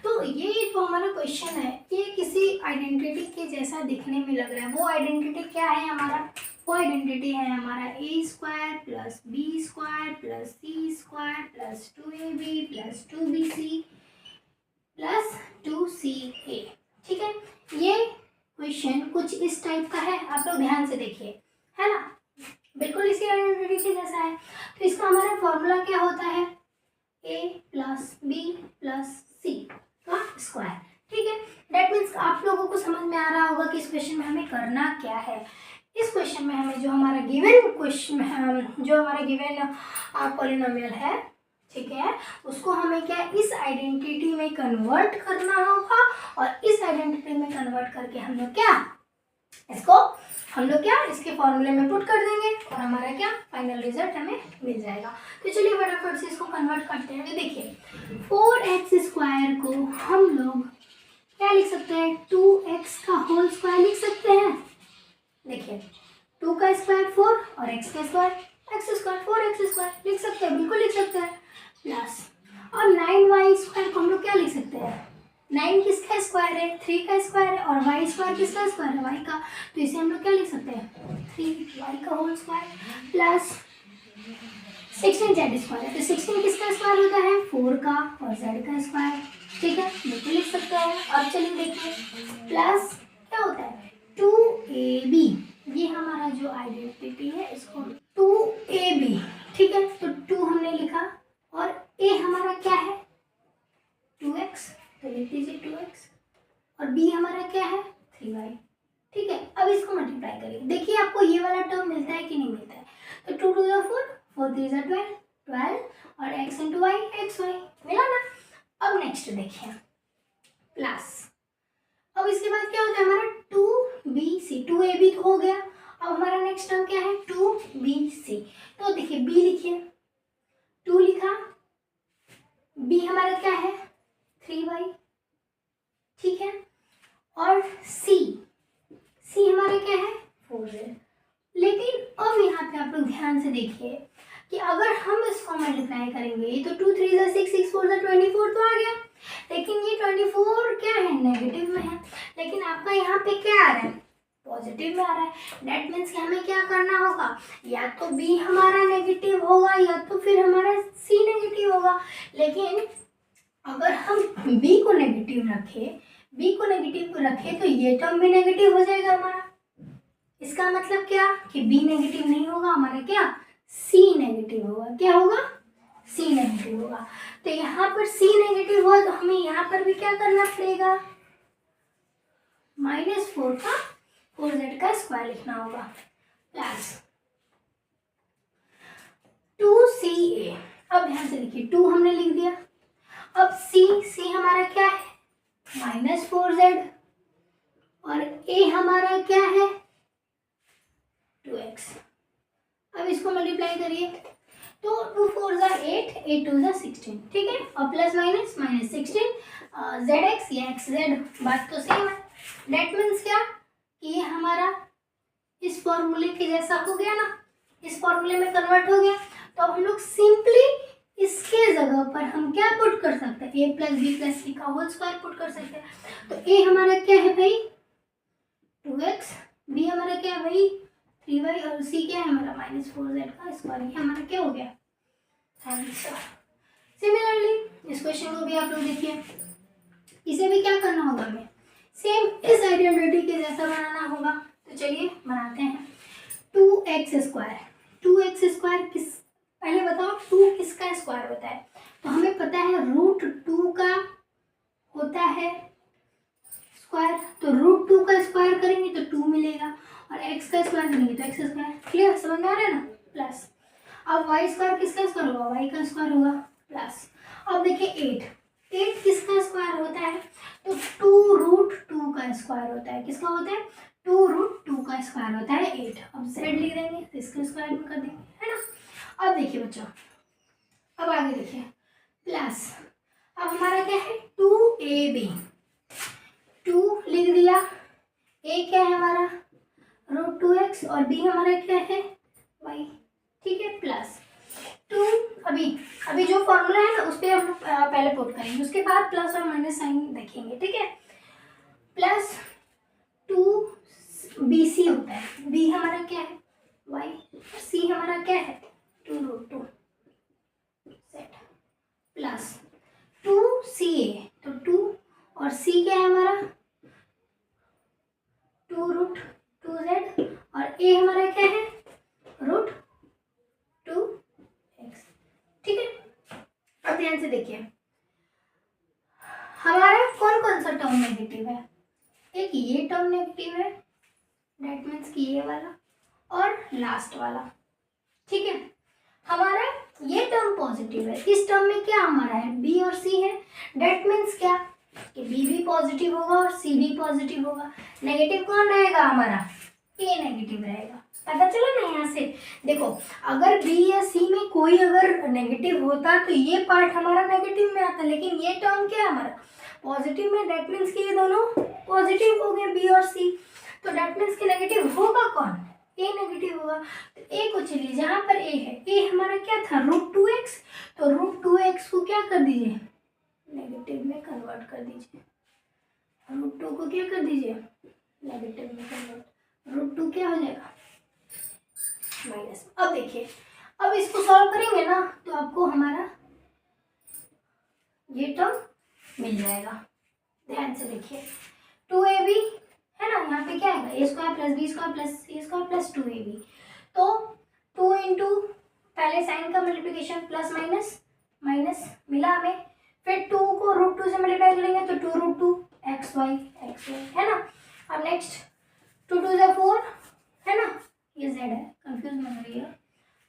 A: तो ये जो हमारा क्वेश्चन है ये किसी आइडेंटिटी के जैसा दिखने में लग रहा है। वो आइडेंटिटी क्या है हमारा, वो आइडेंटिटी है हमारा a square plus b square plus c square plus 2ab plus 2bc plus 2ca, ठीक है। ये क्वेश्चन कुछ इस टाइप का है, आप लोग ध्यान से देखिए, है ना, बिल्कुल इसी आइडेंटिटी के जैसा है। तो इसका हमारा फॉर्मूला क्या होता है a plus B plus C का स्क्वायर, ठीक है। दैट मीन्स आप लोगों को समझ में आ रहा होगा कि इस क्वेश्चन में हमें करना क्या है। इस क्वेश्चन में हमें जो हमारा गिवन क्वेश्चन जो हमारा गिवन पॉलिनोमियल है, ठीक है, उसको हमें क्या इस आइडेंटिटी में कन्वर्ट करना होगा और इस आइडेंटिटी में कन्वर्ट करके हम लोग क्या इसके फॉर्मूले में पुट कर देंगे और हमारा क्या फाइनल रिजल्ट हमें मिल जाएगा। तो चलिए फटाफट से इसको कन्वर्ट करते हैं। तो देखिए 4x स्क्वायर को हम लोग क्या लिख सकते हैं 2x का होल स्क्वायर लिख सकते हैं। देखिए 2 का स्क्वायर 4 और x का square x square 4x square लिख सकते हैं, बिल्कुल लिख सकते हैं। प्लस और 9y स्क्वायर को हम लोग क्या लिख सकते हैं 9 किसका स्क्वायर है 3 का स्क्वायर है और y स्क्वायर किसका स्क्वायर है y का, तो इसे हम लोग क्या लिख सकते हैं 3y का whole square plus 16 z square है, तो 16 किसका स्क्वायर होता है 4 का और z का स्क्वायर, ठीक है, बिल्कुल लिख सकते हैं। अब चलिए देखिए प्लस क्या होता है 2ab, ये हमारा जो आइडेंटिटी है इसको 2ab, ठीक है, तो 2 हमने लिखा और a हमारा क्या है 2x, तो लिख दीजिए 2x और b हमारा क्या है 3y, ठीक है। अब इसको मल्टीप्लाई करिए, देखिए आपको ये वाला टर्म मिलता है कि नहीं मिलता है। तो 2 2 जा 4 4 3 जा 12 और x into Y X Y मिला ना। अब नेक्स्ट देखिए प्लस, अब इसके बाद क्या होता है हमारा 2bc 2ab हो गया। अब हमारा नेक्स्ट टर्म क्या है 2bc, तो देखिए b लिखिए 2 लिखा, b हमारा क्या है 3y, ठीक है, और c हमारा क्या है 4z। लेकिन अब यहाँ पे आप लोग ध्यान से देखिए कि अगर हम इसको मल्टीप्लाई करेंगे तो 2 3 6 6 4 24 तो आ गया, लेकिन ये 24 क्या है नेगेटिव में है, लेकिन आपका यहाँ पे क्या आ रहा है पॉजिटिव में आ रहा है। दैट मीन्स कि हमें क्या करना होगा, या तो b हमारा नेगेटिव होगा या तो फिर हमारा c नेगेटिव होगा। लेकिन अगर हम b को नेगेटिव रखें तो ये टर्म भी नेगेटिव हो जाएगा हमारा। इसका मतलब क्या कि b नेगेटिव नहीं होगा, हमारा क्या c नेगेटिव होगा। क्या होगा c नेगेटिव होगा। तो यहाँ पर c नेगेटिव हुआ तो हमें यहाँ पर भी क्या करना पड़ेगा -4 का 4z का स्क्वायर लिखना होगा प्लस 2ca। अब ध्यान से देखिए 2 हमने लिख दिया, अब c हमारा क्या है -4z और a हमारा क्या है 2x। अब इसको मल्टीप्लाई करिए तो 2 4 ज़ा 8, 8 2 ज़ा 16, ठीक है। और प्लस माइनस माइनस 16 zx या xz, बात तो सेम है। डेट मीन्स क्या कि ये हमारा इस फॉर्मूले के जैसा हो गया ना, इस फॉर्मूले में कन्वर्ट हो गया। तो अब हम लोग सिंपली इसके जगह पर हम क्या पुट कर सकते हैं, a plus B plus C का होल स्क्वायर पुट कर सकते हैं। तो a हमारा क्या है भाई 2x, b हमारा क्या है भाई 3y और c क्या है हमारा -4z का स्क्वायर। ये हमारा क्या हो गया आंसर। सिमिलरली इस क्वेश्चन को भी आप लोग देखिए, इसे भी क्या करना होगा हमें, सेम इस आइडेंटिटी के जैसा बनाना होगा। तो चलिए बनाते हैं। 2x स्क्वायर, 2x स्क्वायर किस, पहले बताओ 2 किसका स्क्वायर होता है। तो हमें पता है √2 का होता है स्क्वायर, तो √2 का स्क्वायर करेंगे तो 2 मिलेगा, और x का स्क्वायर करेंगे तो x स्क्वायर। क्लियर, समझ में आ रहा है ना। प्लस अब y स्क्वायर किसका स्क्वायर होगा, y का स्क्वायर होगा प्लस। अब देखिए 8 किसका स्क्वायर होता है, तो 2√2 का स्क्वायर होता है। किसका होता है 2√2 का स्क्वायर होता है 8। अब z लिख देंगे तो इसका स्क्वायर में कर देंगे, है ना। अब देखिए बच्चों, अब आगे देखिए प्लस, अब हमारा क्या है 2ab, 2 लिख दिया, a क्या है हमारा √2x और b हमारा क्या है y, ठीक है। प्लस 2, अभी जो फॉर्मूला है ना उस पर हम लोग पहले पुट करेंगे, उसके बाद प्लस और माइनस साइन देखेंगे, ठीक है। प्लस 2bc होता है, b हमारा क्या है y, c हमारा क्या है 2√2 सेट, प्लस 2ca, तो 2 और c क्या है हमारा 2√2z और a हमारा क्या है √2x, ठीक है। अब ध्यान से देखिए हमारा कौन कौन सा टर्म नेगेटिव है, एक ये टर्म नेगेटिव है, डेट मीन्स कि ये वाला और लास्ट वाला, ठीक है। हमारा ये टर्म पॉजिटिव है, इस टर्म में क्या हमारा है b और c है, डेट मीन्स क्या कि b भी पॉजिटिव होगा और c भी पॉजिटिव होगा। नेगेटिव कौन रहेगा हमारा a नेगेटिव रहेगा, पता चला ना। यहाँ से देखो अगर b या c में कोई अगर नेगेटिव होता तो ये पार्ट हमारा नेगेटिव में आता, लेकिन ये टर्म क्या है हमारा पॉजिटिव में, डेट मीन्स कि ये दोनों पॉजिटिव हो गए b और c। तो डेट मीन्स कि नेगेटिव होगा कौन, a नेगेटिव होगा। तो a को चलिए जहाँ पर a है, a हमारा क्या था √2x, तो √2x को क्या कर दीजिए नेगेटिव में कन्वर्ट कर दीजिए, √2 को क्या कर दीजिए नेगेटिव में कन्वर्ट, √2 क्या हो जाएगा माइनस। अब देखिए अब इसको सॉल्व करेंगे ना तो आपको हमारा ये टर्म मिल जाएगा। ध्यान से देखिए 2ab है ना, यहाँ पे क्या है a square plus B square plus C square plus 2ab, तो 2 इंटू पहले साइन का मल्टीप्लिकेशन प्लस माइनस माइनस मिला हमें, फिर 2 को √2 से मल्टीप्लाई करेंगे तो 2√2 xy है ना। अब नेक्स्ट 2 2 ज़ा 4 है ना, ये z है कंफ्यूज मत करिएगा,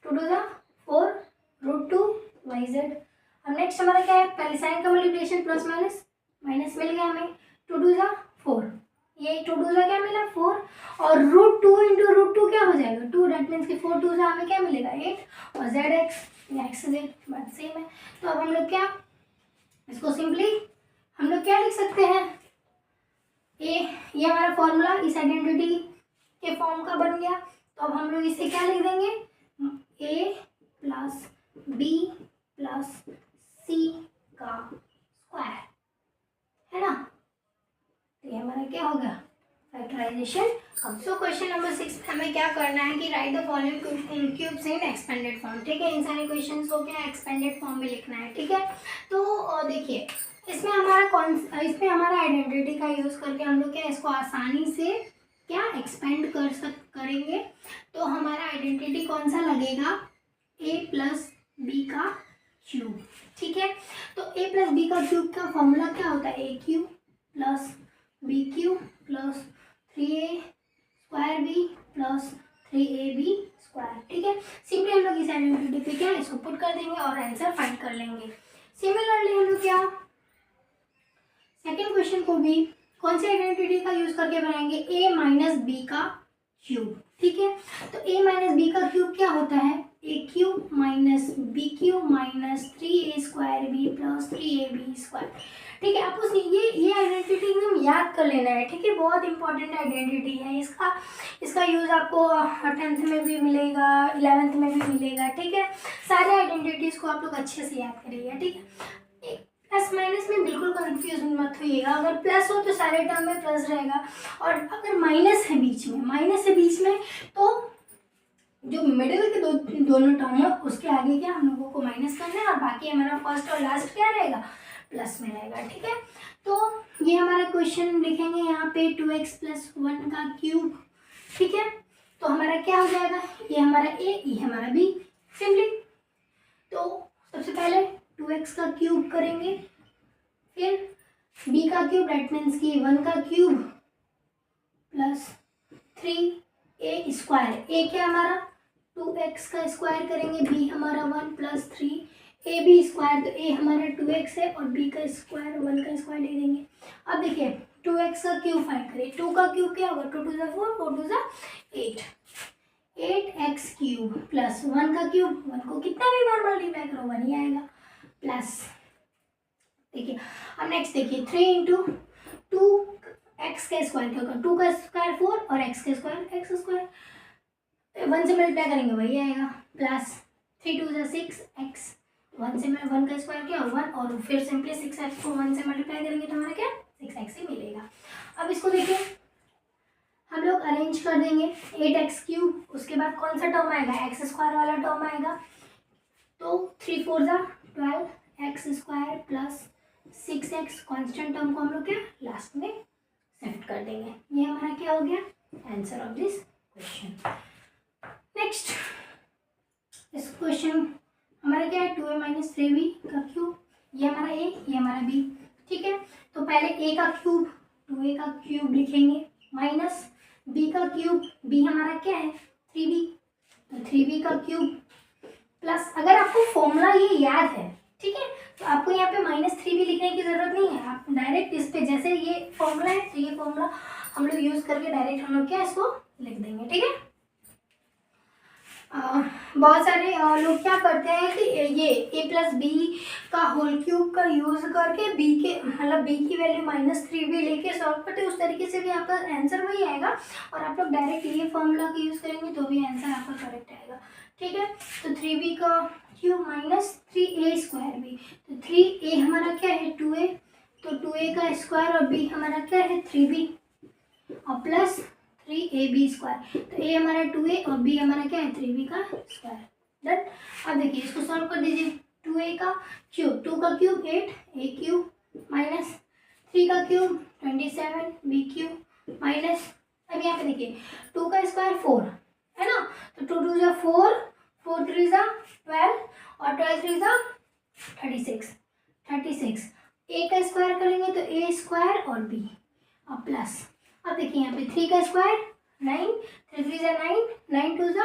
A: 2 2 ज़ा 4 √2 yz। अब नेक्स्ट हमारा क्या है, पहले साइन का मल्टीप्लिकेशन प्लस माइनस माइनस मिल गया हमें, 2 2 ज़ा 4, ये 2 2 ज़ा क्या मिला 4 और √2 इंटू √2 क्या हो जाएगा 2, डेट मीन्स कि 4 2 ज़ा हमें क्या मिलेगा 8 और zx या xz बात सेम है। तो अब हम लोग क्या इसको सिंपली हम लोग क्या लिख सकते हैं, ये हमारा फॉर्मूला इस आइडेंटिटी के फॉर्म का बन गया। तो अब हम लोग इसे क्या लिख देंगे a plus b plus c का स्क्वायर, है ना। तो ये हमारा क्या होगा फैक्टराइजेशन। अब सो क्वेश्चन नंबर 6 में हमें क्या करना है कि right the following cubes in expanded form, ठीक है। इन सारे क्वेश्चंस को क्या एक्सपेंडेड फॉर्म में लिखना है, ठीक है। तो देखिए इसमें हमारा आइडेंटिटी का यूज़ करके हम लोग क्या इसको आसानी से क्या एक्सपेंड करेंगे। तो हमारा आइडेंटिटी कौन सा लगेगा a प्लस बी का क्यूब, ठीक है। तो a प्लस बी का क्यूब का फॉर्मूला क्या होता है a cube plus B cube plus 3a square B plus 3ab square, ठीक है। सिंपली हम लोग इस आइडेंटिटी पे क्या इसको पुट कर देंगे और आंसर फाइंड कर लेंगे। सिमिलरली हम लोग क्या सेकेंड क्वेश्चन को भी कौन से आइडेंटिटी का यूज करके बनाएंगे a माइनस बी का क्यूब, ठीक है। तो a माइनस बी का क्यूब क्या होता है, a cube minus B cube minus 3a square B plus 3ab square. ठीक है, आप उस ये आइडेंटिटी एकदम याद कर लेना है। ठीक है, बहुत इंपॉर्टेंट आइडेंटिटी है। इसका यूज़ आपको 10th में भी मिलेगा, 11th में भी मिलेगा। ठीक है, सारे आइडेंटिटीज़ को आप लोग अच्छे से याद करिएगा। ठीक है, प्लस माइनस में बिल्कुल कंफ्यूज मत होइएगा। अगर प्लस हो तो सारे टर्म में प्लस रहेगा, और अगर माइनस है बीच में तो जो मिडिल के दोनों टर्म है उसके आगे क्या हम लोगों को माइनस करना है, और बाकी हमारा फर्स्ट और लास्ट क्या रहेगा, प्लस में रहेगा। ठीक है, तो ये हमारा क्वेश्चन लिखेंगे यहाँ पे 2x + 1 का क्यूब। ठीक है, तो हमारा क्या हो जाएगा, ये हमारा a, ये हमारा b सिंपली। तो सबसे पहले 2x का क्यूब करेंगे, फिर b का क्यूब, दैट मीन्स कि 1 का cube plus 3a square. a क्या हमारा 2x का स्क्वायर करेंगे, b हमारा 1 प्लस 3ab स्क्वायर। तो a हमारा 2x है और b का स्क्वायर 1 का स्क्वायर ले देंगे। अब देखिए 2x का क्यूब फाइंड करें, 2 का क्यूब क्या होगा, 2 × 4, 4 × 8, 8x क्यूब प्लस 1 का क्यूब, 1 को कितना भी बार मल्टीप्लाई करो 1 ही आएगा, प्लस। देखिए अब नेक्स्ट देखिए 3 × 2x का स्क्वायर क्या होगा, 2 का स्क्वायर 4 और x का स्क्वायर x स्क्वायर, 1 से मल्टीप्लाई करेंगे वही आएगा, प्लस 3 × 2 = 6x, 1 से 1 का स्क्वायर क्या 1, और फिर सिंपली 6x को 1 से मल्टीप्लाई करेंगे तो हमारा क्या 6x ही मिलेगा। अब इसको देखिए हम लोग अरेंज कर देंगे, 8x क्यूब, उसके बाद कौन सा टर्म आएगा, x स्क्वायर वाला टर्म आएगा। तो 3 × 4 = 12x square plus 6x, constant term को हम लोग क्या लास्ट में शिफ्ट कर देंगे। ये हमारा क्या हो गया, answer of this question. Next इस क्वेश्चन हमारा क्या है, 2a - 3b का क्यूब, ये हमारा a, ये हमारा b। ठीक है, तो पहले a का क्यूब 2a का क्यूब लिखेंगे, माइनस b का क्यूब, b हमारा क्या है 3b, तो 3b का क्यूब प्लस, अगर आपको फॉर्मूला ये याद है, ठीक है, तो आपको यहाँ पे -3b लिखने की जरूरत नहीं है। आप डायरेक्ट इस पे, जैसे ये फॉर्मूला है तो ये फॉर्मूला हम लोग यूज करके डायरेक्ट हम लोग क्या इसको लिख देंगे। ठीक है, बहुत सारे लोग क्या करते हैं कि ये a + b का होल क्यूब का यूज करके b के मतलब b की वैल्यू -3b लेके सॉल्व करते हैं। उस तरीके से भी आपका आंसर वही आएगा, और आप लोग डायरेक्ट ये फॉर्मूला का यूज करेंगे तो भी आंसर आपका करेक्ट आएगा। ठीक है, तो 3b का cube minus 3a square b, तो 3a हमारा क्या है 2a, तो 2a का स्क्वायर और b हमारा क्या है 3b, और प्लस 3ab स्क्वायर, तो a हमारा 2a और b हमारा क्या है 3b का स्क्वायर। डन। अब देखिए इसको सॉल्व कर दीजिए, 2a का क्यूब, 2 का क्यूब 8, a क्यूब माइनस 3 का क्यूब 27, b क्यूब माइनस, अब यहाँ पे देखिए 2 का स्क्वायर 4 है ना, तो 2 × 2 = 4, 4 × 3 = 12 और 12 × 3 = 36। a का स्क्वायर करेंगे तो a स्क्वायर और b और प्लस, अब देखिए यहाँ पे 3 का स्क्वायर 9, 3 × 3 = 9, 9 × 2 =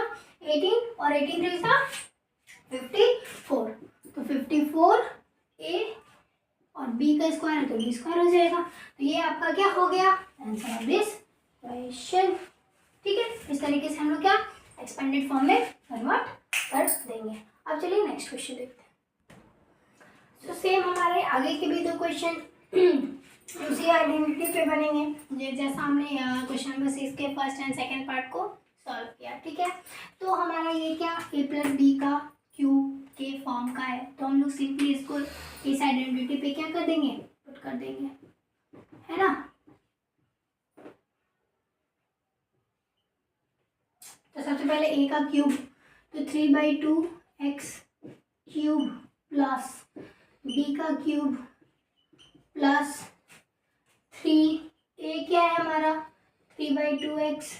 A: 18 और 18 × 3 = 54, तो 54 a और b का स्क्वायर है तो b स्क्वायर हो जाएगा। तो ये आपका क्या हो गया, आंसर ऑफ दिस क्वेश्चन। ठीक है, इस तरीके से हम लोग क्या एक्सपेंडेड फॉर्म में कन्वर्ट कर देंगे। अब चलिए नेक्स्ट क्वेश्चन देखते हैं। तो सेम हमारे आगे के भी 2 क्वेश्चन उसी आइडेंटिटी पे बनेंगे जैसा हमने क्वेश्चन नंबर 6 के फर्स्ट एंड सेकंड पार्ट को सॉल्व किया। ठीक है, तो हमारा ये क्या a + b का क्यूब के फॉर्म का है, तो हम लोग सिंपली इसको इस आइडेंटिटी पे क्या कर देंगे, पुट कर देंगे, है ना। तो सबसे पहले a का क्यूब, तो 3/2x क्यूब प्लस b का क्यूब प्लस 3a क्या है हमारा 3/2x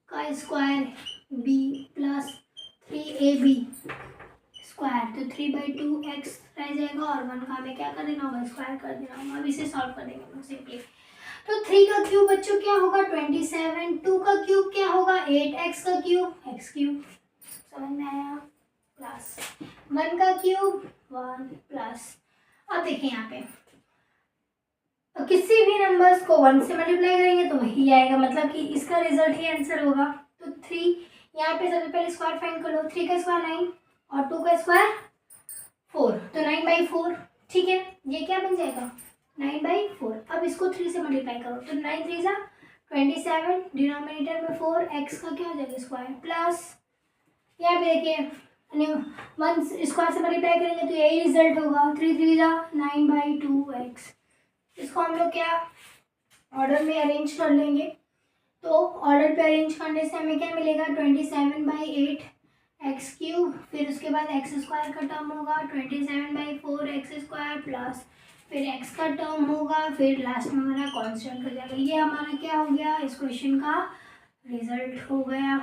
A: का square b plus 3ab square, तो 3/2x रह जाएगा और 1 का हमें क्या कर देना होगा, स्क्वायर कर देना होगा। अब इसे सॉल्व कर देंगे हम सिंपली। तो 3 का क्यूब बच्चों क्या होगा 27, 2 का क्यूब क्या होगा 8x का क्यूब x क्यूब, समझ में आया, प्लस 1 का क्यूब 1 प्लस, अब देखिए यहाँ पे तो किसी भी नंबर्स को 1 से मल्टीप्लाई करेंगे तो वही आएगा, मतलब कि इसका रिजल्ट ही आंसर होगा। तो तो 3 यहाँ पे सबसे पहले स्क्वायर फाइंड कर लो। 3 का स्क्वायर 9 और 2 का स्क्वायर 4, तो 9/4। ठीक है, ये क्या बन जाएगा 9/4। अब इसको 3 से मल्टीप्लाई करो तो 9 3 जा 27, डिनोमिनेटर में 4, एक्स का क्या हो जाएगा स्क्वायर, प्लस यहाँ पे देखिए 1 स्क्वायर से मल्टीप्लाई करेंगे तो यही रिजल्ट होगा। 3 3 जा 9/2x। इसको हम लोग क्या ऑर्डर में अरेंज कर लेंगे, तो ऑर्डर पे अरेंज करने से हमें क्या मिलेगा 27/8 एक्स क्यूब, फिर उसके बाद एक्स स्क्वायर का टर्म होगा 27/4 एक्स स्क्वायर, प्लस फिर एक्स का टर्म होगा, फिर लास्ट में हमारा कांस्टेंट हो जाएगा। ये हमारा क्या हो गया, इस क्वेश्चन का रिजल्ट हो गया।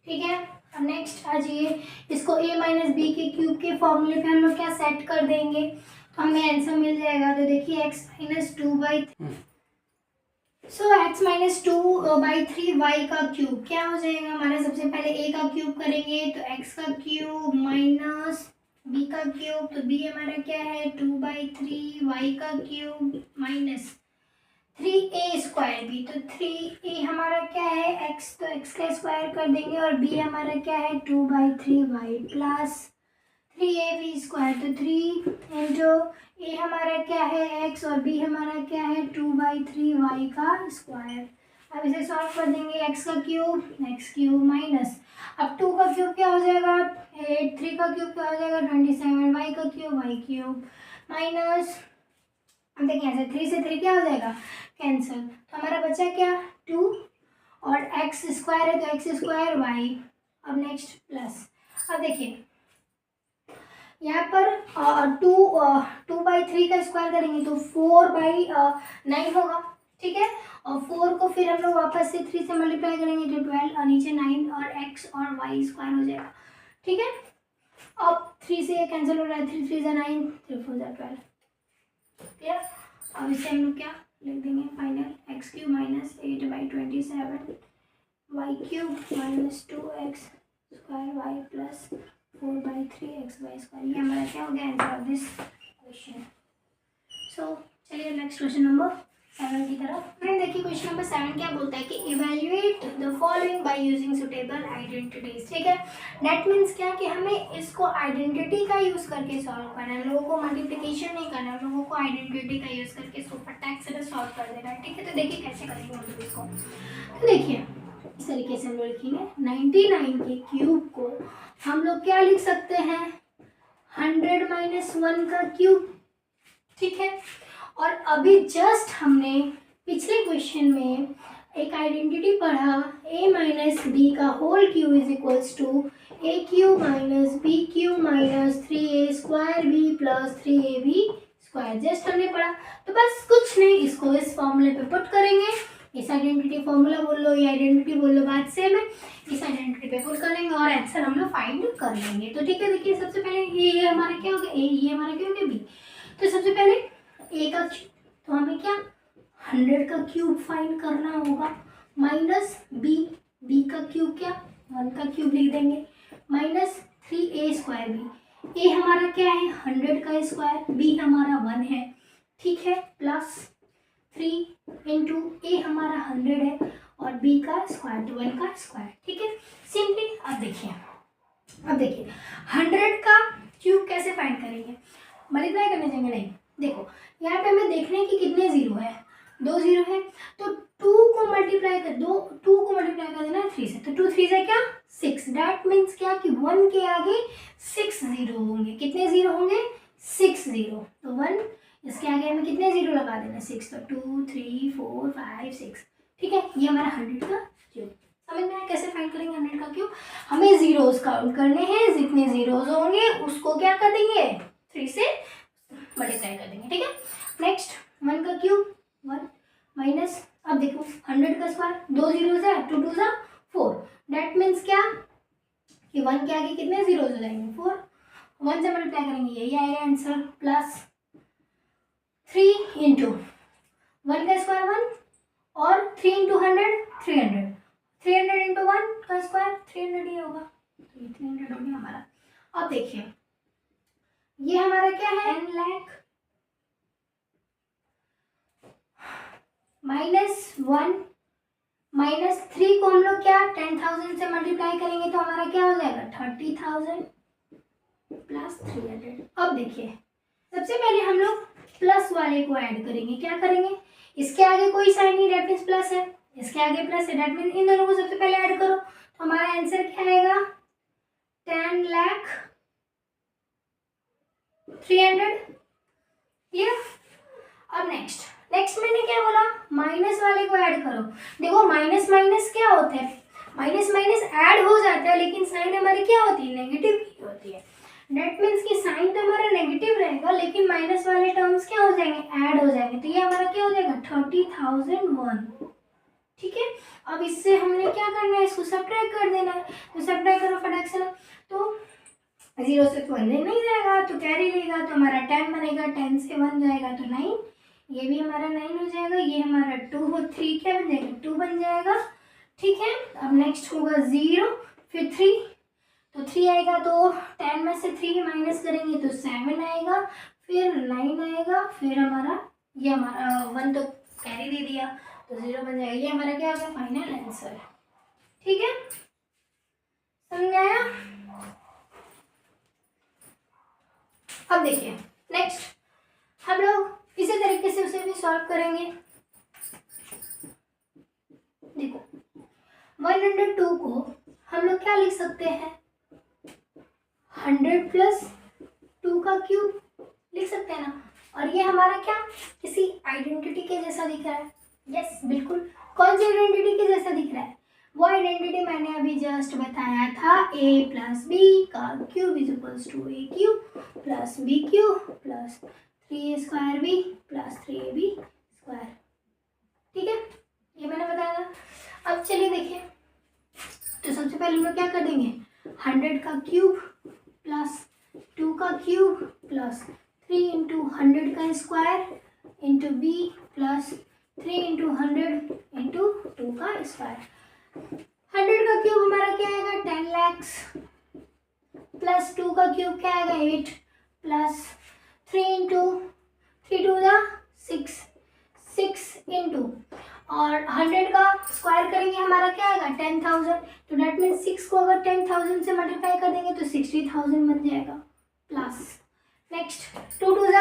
A: ठीक है, अब नेक्स्ट आ जाइए, इसको a माइनस बी के क्यूब के फॉर्मूले पे हम लोग क्या सेट कर देंगे तो हमें आंसर मिल जाएगा। तो देखिए x माइनस 2/3 y का क्यूब क्या हो जाएगा हमारा, सबसे पहले a का क्यूब करेंगे तो x का क्यूब माइनस b का क्यूब, तो b हमारा क्या है 2/3 y का cube minus 3a square b, तो 3a हमारा क्या है x, तो x का स्क्वायर कर देंगे, और b हमारा क्या है 2/3y प्लस 3ab स्क्वायर, तो 3 इंटू a हमारा क्या है x और b हमारा क्या है 2/3y का स्क्वायर। अब इसे सॉल्व कर देंगे, x का क्यूब माइनस, अब 2 का क्यूब क्या हो जाएगा 8, 3 का क्यूब क्या हो जाएगा 27, y का क्यूब y क्यूब माइनस, अब देखिए ऐसे 3 से 3 क्या हो जाएगा कैंसिल, तो हमारा बचा क्या 2 और एक्स स्क्वायर है तो एक्स स्क्वायर वाई। अब नेक्स्ट प्लस, अब देखिए यहाँ पर 2/3 का स्क्वायर करेंगे तो 4/9 होगा। ठीक है, और 4 को फिर हम लोग वापस से 3 से मल्टीप्लाई करेंगे तो 12 और नीचे 9 और एक्स और वाई स्क्वायर हो जाएगा। ठीक है, अब 3 से कैंसिल हो रहा है, 3 3 9, 3 4 12। क्लियर, अब इसे हम लोग क्या लिख देंगे final X cube minus 8/27 Y cube minus 2x square Y plus 4/3x Y square. ये हमारा क्या हो गया answer of this question. So चलिए नेक्स्ट क्वेश्चन नंबर 7 की तरफ। फ्रेंड देखिए क्वेश्चन नंबर 7 क्या बोलता है कि evaluate the following by using suitable identities. ठीक है, दैट मीन्स क्या कि हमें इसको आइडेंटिटी का यूज करके सॉल्व करना है, लोगों को मल्टीप्लिकेशन नहीं करना है, लोगों को आइडेंटिटी का यूज करके इसको फटाक से सॉल्व कर देना है। ठीक है, तो देखिए कैसे करेंगे हम लोग इसको, तो देखिए इस तरीके से हम लोग लिखेंगे 99 के क्यूब को हम लोग क्या लिख सकते हैं 100 - 1 का क्यूब। ठीक है, और अभी जस्ट हमने पिछले क्वेश्चन में एक आइडेंटिटी पढ़ा a माइनस बी का whole cube is equals to a cube minus B cube minus 3a square B plus 3ab square. Just हमने पढ़ा, तो बस कुछ नहीं, इसको इस फॉर्मूले पे पुट करेंगे। इस आइडेंटिटी फॉर्मूला बोल लो, ये आइडेंटिटी बोल लो, बात सेम है। इस आइडेंटिटी पे पुट कर लेंगे और आंसर हम लोग फाइंड कर लेंगे। तो ठीक है, देखिए सबसे पहले ये हमारा क्या हो गया a, ये हमारा क्या हो गया b। तो सबसे पहले a का क्यूब, तो हमें क्या 100 का क्यूब फाइंड करना होगा माइनस b का क्यूब क्या 1 का क्यूब लिख देंगे minus 3a square b। a हमारा क्या है 100 का स्क्वायर, b हमारा 1 है। ठीक है, प्लस 3 इंटू a हमारा 100 है और b का स्क्वायर 12 का स्क्वायर। ठीक है, सिंपली अब देखिए 100 का क्यूब कैसे फाइंड करेंगे, मल्टीप्लाई करने जाएंगे नहीं। देखो यहाँ पे हमें देखना है कि कितने जीरो है, 2 जीरो है, तो 2 को मल्टीप्लाई कर देना है 3 से, तो 2 3 से क्या 6। दैट मीन्स क्या कि 1 के आगे 6 जीरो होंगे। कितने जीरो होंगे 6 जीरो, तो 1 इसके आगे हमें कितने जीरो लगा देना 6, तो 2 3 4 5 6। ठीक है, ये हमारा 100 का क्यूब। समझ में आया कैसे फाइंड करेंगे 100 का क्यूब। हमें जीरोस काउंट करने हैं, जितने जीरोस होंगे उसको क्या कर देंगे 3 से मल्टीप्लाई कर देंगे। ठीक है, नेक्स्ट 1 का क्यूब 1 माइनस, अब देखो 100 का स्क्वायर 2 जीरोस है, 2 2 4। दैट मीन्स क्या कि 1 के आगे कितने जीरोस हो जाएंगे 4, 1 से मल्टीप्लाई करेंगे यही आएगा आंसर, प्लस 3 इंटू 1 का स्क्वायर 1 और 3 इंटू 100 300, 300 इंटू 1 का स्क्वायर 300 ही होगा, तो ये 300 हो गया हमारा। अब देखिए ये हमारा क्या है 10 लाख माइनस 1 -3 को हम लोग क्या 10,000 से मल्टीप्लाई करेंगे तो हमारा क्या हो जाएगा 30,000 प्लस 300। अब देखिए सबसे पहले हम लोग प्लस वाले को ऐड करेंगे। क्या करेंगे, इसके आगे कोई साइन नहीं, डेट मीन्स प्लस है, इसके आगे प्लस है, डेट मीन्स इन दोनों को सबसे पहले ऐड करो तो हमारा आंसर क्या आएगा 10,03,00,000। क्लियर। अब नेक्स्ट मैंने क्या बोला, माइनस वाले को ऐड करो। देखो माइनस माइनस क्या होता है, माइनस माइनस ऐड हो जाता है लेकिन साइन हमारी क्या होती है नेगेटिव की होती है। डेट मीन्स की साइन तो हमारा नेगेटिव रहेगा लेकिन माइनस वाले टर्म्स क्या हो जाएंगे ऐड हो जाएंगे, तो ये हमारा क्या हो जाएगा 30,001। ठीक है। अब इससे हमने क्या करना है, इसको सब्ट्रैक्ट कर देना है, तो सब्ट्रैक्ट करो फटाक से। तो 0 से तो 1 नहीं जाएगा तो कैरी लेगा तो हमारा 10 बनेगा, 10 से 1 जाएगा तो 9, ये भी हमारा 9 हो जाएगा, ये हमारा 2 हो 3 क्या बन जाएगा 2 बन जाएगा। ठीक है। अब नेक्स्ट होगा 0 फिर 3, तो 3 आएगा तो 10 में से 3 माइनस करेंगे तो 7 आएगा, फिर 9 आएगा, फिर हमारा ये हमारा 1 तो कैरी दे दिया तो 0 बन जाएगा। ये हमारा क्या होगा फाइनल आंसर। ठीक है, समझ आया। अब देखिए नेक्स्ट हम लोग इसी तरीके से उसे भी सॉल्व करेंगे। देखो 102 को हम लोग क्या लिख सकते हैं 100 प्लस 2 का क्यूब लिख सकते हैं ना, और ये हमारा क्या किसी आइडेंटिटी के जैसा दिख रहा है। यस बिल्कुल, कौन सी आइडेंटिटी के जैसा दिख रहा है, वो आइडेंटिटी मैंने अभी जस्ट बताया था, a प्लस बी का cube is equals to A cube plus B cube plus 3a square B plus 3ab square. ठीक है, ये मैंने बताया था। अब चलिए देखिए, तो सबसे पहले हम लोग क्या कर देंगे 100 का क्यूब प्लस 2 का क्यूब प्लस 3 इंटू 100 का square into B plus 3 into 100 into 2 का स्क्वायर। 100 का क्यूब हमारा क्या आएगा 10 lakhs प्लस 2 का क्यूब क्या आएगा 8 plus 3 into 3 to the 6 into और 100 का स्क्वायर करेंगे हमारा क्या आएगा 10,000, तो डेट मीन 6 को अगर 10,000 से मल्टीप्लाई कर देंगे तो 60,000 बन जाएगा प्लस नेक्स्ट 2 टू द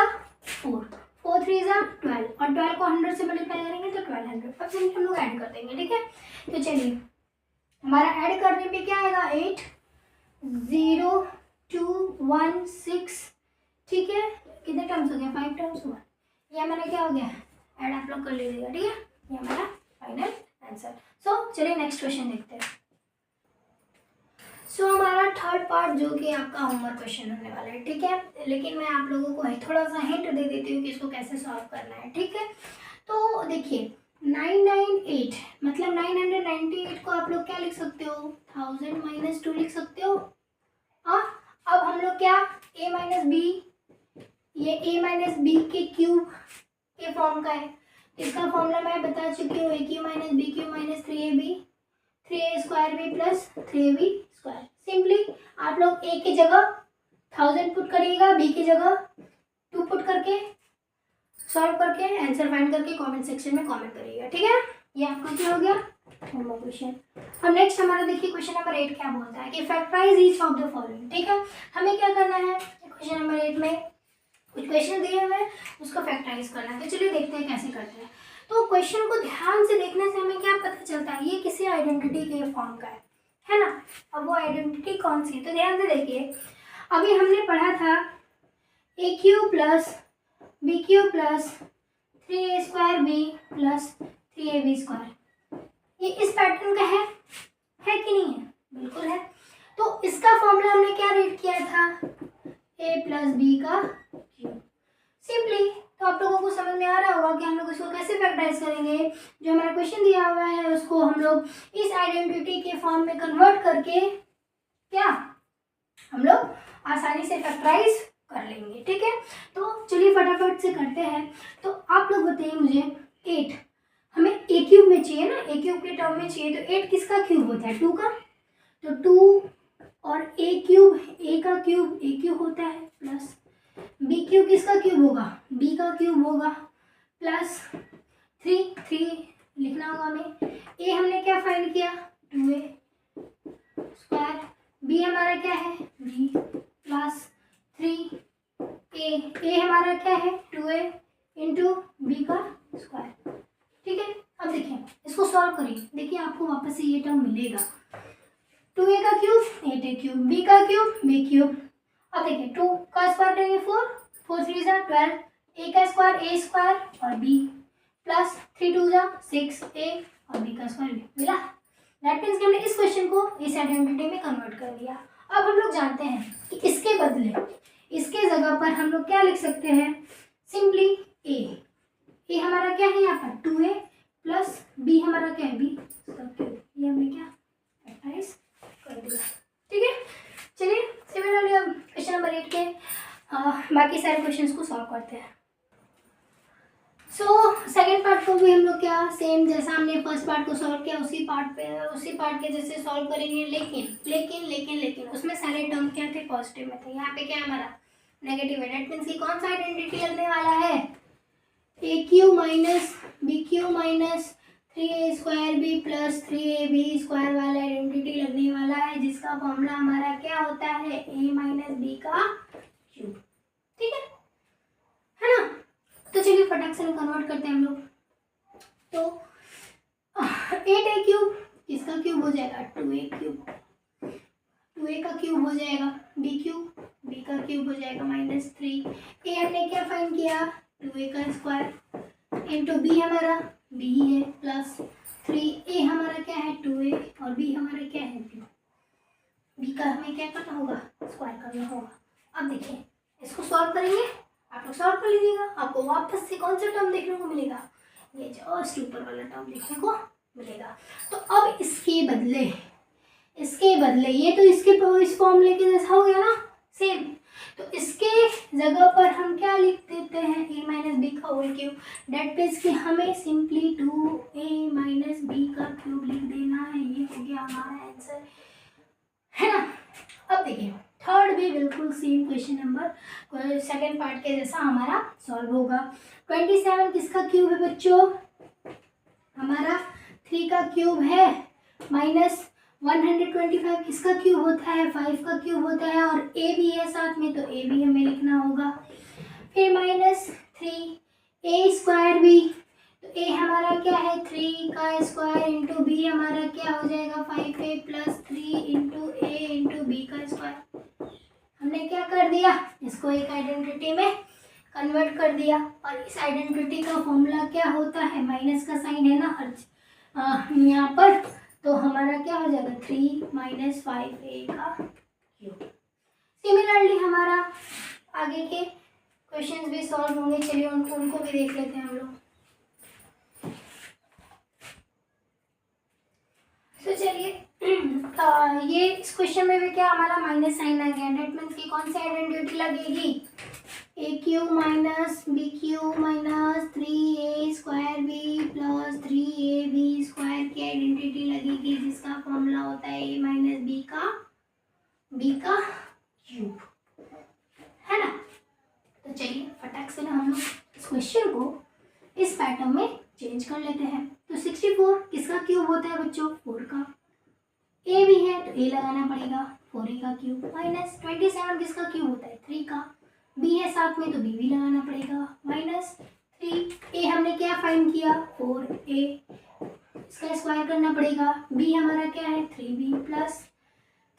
A: 4 4 3 ज़ा 12 और 12 को 100 से मल्टीप्लाई करेंगे तो 1200। अब सिंपली हम लोग ऐड कर देंगे। ठीक है, तो चलिए हमारा ऐड करने पे क्या आएगा 8 0 2 1 6। ठीक है, कितने टर्म्स हो गया 5 टर्म्स हुआ, ये हमारा क्या हो गया ऐड आप लोग कर लीजिएगा। ठीक है, ये हमारा फाइनल आंसर। सो चलिए नेक्स्ट क्वेश्चन देखते हैं। सो हमारा थर्ड पार्ट जो कि आपका होमवर्क क्वेश्चन होने वाला है। ठीक है, लेकिन मैं आप लोगों को थोड़ा सा हिंट दे देती हूँ कि इसको कैसे सॉल्व करना है। ठीक है, तो देखिए 998 मतलब 998 को आप लोग क्या लिख सकते हो 1000 माइनस 2 लिख सकते हो। हाँ, अब हम लोग क्या a माइनस बी, ये a माइनस बी के क्यूब के फॉर्म का है, इसका फॉर्मूला मैं बता चुकी हूँ a cube minus B cube minus 3a square B plus 3ab square. Simply आप लोग a की जगह 1000 पुट करिएगा, b की जगह 2 पुट करके सॉल्व करके आंसर फाइंड करके कमेंट सेक्शन में कमेंट करिएगा। ठीक है, ये आपका क्या हो गया होमवर्क क्वेश्चन। अब नेक्स्ट हमारा देखिए क्वेश्चन नंबर 8 क्या बोलता है कि factorise each of the following. ठीक है, हमें क्या करना है क्वेश्चन नंबर 8 में कुछ क्वेश्चन दिए हुए हैं उसको फैक्टराइज करना है। तो चलिए देखते हैं कैसे करते हैं। तो क्वेश्चन को ध्यान से देखने से हमें क्या पता चलता है, ये किसी आइडेंटिटी के फॉर्म का है ना। अब वो आइडेंटिटी कौन सी है, तो ध्यान से देखिए, अभी हमने पढ़ा था A cube plus B cube plus 3a square B plus 3ab square, ये इस पैटर्न का है कि नहीं है, बिल्कुल है। तो इसका फॉर्मूला हमने क्या रीड किया था a प्लस बी का क्यूब। सिंपली तो आप लोगों को समझ में आ रहा होगा कि हम लोग इसको कैसे फैक्टराइज करेंगे। जो हमारा क्वेश्चन दिया हुआ है उसको हम लोग इस आइडेंटिटी के फॉर्म में कन्वर्ट करके क्या हम लोग आसानी से फैक्टराइज कर लेंगे। ठीक है, तो चलिए फटाफट से करते हैं। तो आप लोग बताइए मुझे 8 हमें ए क्यूब में चाहिए ना, ए क्यूब के टर्म में चाहिए, तो 8 किसका क्यूब होता है 2 का, तो 2 और ए क्यूब, ए का क्यूब ए क्यूब होता है प्लस बी क्यूब किसका क्यूब होगा बी का क्यूब होगा प्लस 3 लिखना होगा हमें। ए हमने क्या फाइंड किया 2a स्क्वायर, बी हमारा क्या है b प्लस 3a, ए हमारा क्या है 2a इंटू बी का स्क्वायर। ठीक है, अब देखिए इसको सॉल्व करिए, देखिए आपको वापस से ये टर्म मिलेगा 2a का क्यूब 8a क्यूब, b का क्यूब b क्यूब। अब देखिए 2 का स्क्वायर करेंगे 4, 4 3 जा 12, a का स्क्वायर a स्क्वायर और b प्लस 3 2 जा 6a और b का स्क्वायर b मिला। दैट मीन्स कि हमने इस क्वेश्चन को इस आइडेंटिटी में कन्वर्ट कर दिया। अब हम लोग जानते हैं कि इसके बदले इसके जगह पर हम लोग क्या लिख सकते हैं, सिंपली a हमारा क्या है यहाँ पर 2a प्लस b हमारा क्या है b इसका क्यूब, ये हमने क्या फैक्टराइज कर दिया। ठीक है, चलिए सिमिलरली अब क्वेश्चन नंबर 8 के बाकी सारे क्वेश्चंस को सॉल्व करते हैं। सेकेंड पार्ट को भी हम लोग क्या सेम जैसा हमने फर्स्ट पार्ट को सॉल्व किया उसी पार्ट के जैसे सॉल्व करेंगे, लेकिन उसमें सारे टर्म क्या थे पॉजिटिव में थे। यहाँ पे क्या हमारा नेगेटिव है। दैट मीन्स कि कौन सा आइडेंटिटी लगने वाला है, A cube minus B cube minus 3a square B plus 3ab square वाला आइडेंटिटी लगने वाला है, जिसका फॉर्मूला हमारा क्या होता है a माइनस बी का क्यूब। ठीक है ना। तो चलिए फटाक से कन्वर्ट करते हैं हम लोग। तो 8a क्यूब किसका क्यूब हो जाएगा 2a क्यूब, 2a का क्यूब हो जाएगा b क्यूब, b का क्यूब हो जाएगा माइनस 3। a हमने क्या फाइंड किया 2a का स्क्वायर इंटू b हमारा b है प्लस 3a हमारा क्या है 2a और b हमारा क्या है b का हमें क्या करना होगा स्क्वायर करना होगा। अब देखिए इसको सॉल्व करेंगे, आप लोग सॉल्व कर लीजिएगा, आपको वापस से कौन सा टर्म देखने को मिलेगा, ये जस्ट ऊपर वाला टर्म देखने को मिलेगा। तो अब इसके बदले ये तो इसके इस फॉर्मूले के जैसा हो गया ना सेम, तो इसके जगह पर हम क्या लिख देते हैं a माइनस बी का होल क्यूब। डेट मीन्स कि हमें सिंपली 2a माइनस बी का क्यूब लिख देना है, ये हो गया हमारा आंसर, है ना। अब देखिए थर्ड भी बिल्कुल same question number second part के जैसा हमारा सॉल्व होगा। 27 किसका क्यूब है बच्चों, हमारा 3 का क्यूब है माइनस 125 किसका क्यूब होता है 5 का क्यूब होता है और a भी है साथ में, तो a भी हमें लिखना होगा। फिर माइनस 3a स्क्वायर भी, तो a हमारा क्या है 3 का स्क्वायर इंटू b हमारा क्या हो जाएगा 5a plus 3 into a into b का स्क्वायर। हमने क्या कर दिया, इसको एक आइडेंटिटी में कन्वर्ट कर दिया और इस आइडेंटिटी का फॉर्मूला क्या होता है, माइनस का साइन है ना यहाँ पर, तो हमारा क्या हो जाएगा 3 माइनस 5a का क्यूब। सिमिलरली हमारा आगे के क्वेश्चंस भी सॉल्व होंगे, चलिए उनको भी देख लेते हैं हम लोग। तो चलिए ये इस क्वेश्चन में भी क्या हमारा माइनस साइन आ गया। डेट मीन्स की कौन सी आइडेंटिटी लगेगी, A cube minus B cube minus 3a square B plus 3ab square की आइडेंटिटी लगेगी, जिसका फॉर्मूला होता है a माइनस बी का क्यूब, है ना। तो चलिए फटाक से ना हम लोग इस क्वेश्चन को इस पैटर्न में चेंज कर लेते हैं। तो 64 किसका क्यूब होता है बच्चों 4 का, a भी है तो a लगाना पड़ेगा 4a का क्यूब, माइनस 27 किसका क्यूब होता है 3 का, b है साथ में तो b भी लगाना पड़ेगा, माइनस 3a हमने क्या फाइंड किया 4a, इसका स्क्वायर करना पड़ेगा, b हमारा क्या है 3b प्लस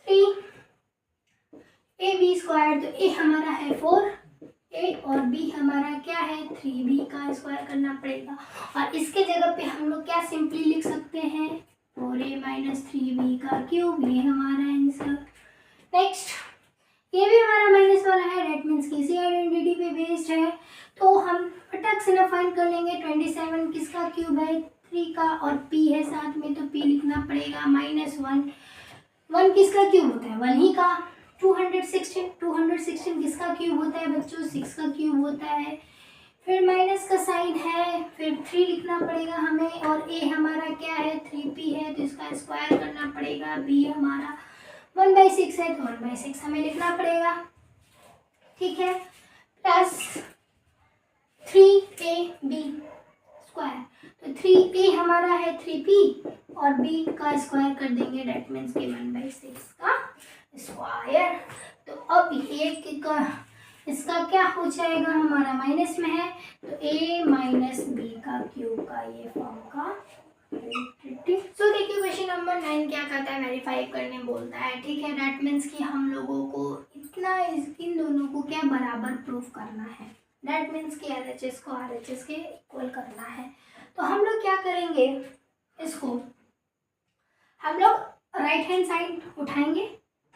A: 3ab स्क्वायर, तो a हमारा है 4a और b हमारा क्या है 3b का स्क्वायर करना पड़ेगा। और इसके जगह पे हम लोग क्या सिंपली लिख सकते हैं 4a माइनस 3b का क्यूब, ये हमारा आंसर। नेक्स्ट ये भी हमारा माइनस वाला है, डेट मीन्स कि इसी आइडेंटिटी पे बेस्ड है, तो हम फटाक से ना फाइंड कर लेंगे 27 किसका क्यूब है 3 का और p है साथ में, तो p लिखना पड़ेगा माइनस 1 किसका क्यूब होता है 1 ही का, 216 किसका क्यूब होता है बच्चों 6 का क्यूब होता है, फिर माइनस का साइन है, फिर 3 लिखना पड़ेगा हमें और a हमारा क्या है 3p है तो इसका स्क्वायर करना पड़ेगा, b हमारा 1/6 है तो 1/6 हमें लिखना पड़ेगा, ठीक है, प्लस 3ab स्क्वायर, तो 3a हमारा है 3p और b का स्क्वायर कर देंगे, डेट मीन्स कि 1/6 का स्क्वायर। तो अब ये इसका क्या हो जाएगा, हमारा माइनस में है तो a माइनस बी का क्यूब का ये फॉर्म का। सो देखिए क्वेश्चन नंबर 9 क्या कहता है, वेरीफाई करने बोलता है, ठीक है। दैट मीन्स कि हम लोगों को इन दोनों को क्या बराबर प्रूफ करना है। दैट मीन्स कि RHS को RHS के इक्वल करना है। तो हम लोग क्या करेंगे, इसको हम लोग राइट हैंड साइड उठाएंगे,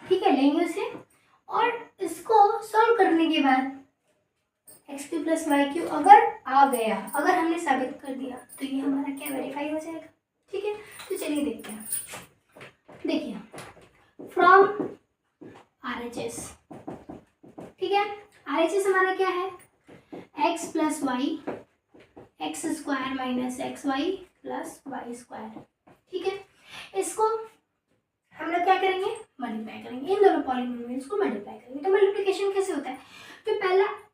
A: ठीक है, लेंगे उसे, और इसको सॉल्व करने के बाद x³ + y³ अगर आ गया, अगर हमने साबित कर दिया तो ये हमारा क्या वेरीफाई हो जाएगा, ठीक है। तो चलिए देखते हैं। देखिए फ्रॉम RHS, ठीक है, RHS हमारा क्या है, x + y x² - xy + y², ठीक है। इसको हम लोग क्या करेंगे, मल्टीप्लाई करेंगे, इन दोनों पॉलिनोमियल्स को मल्टीप्लाई करेंगे। तो मल्टीप्लिकेशन कैसे होता है,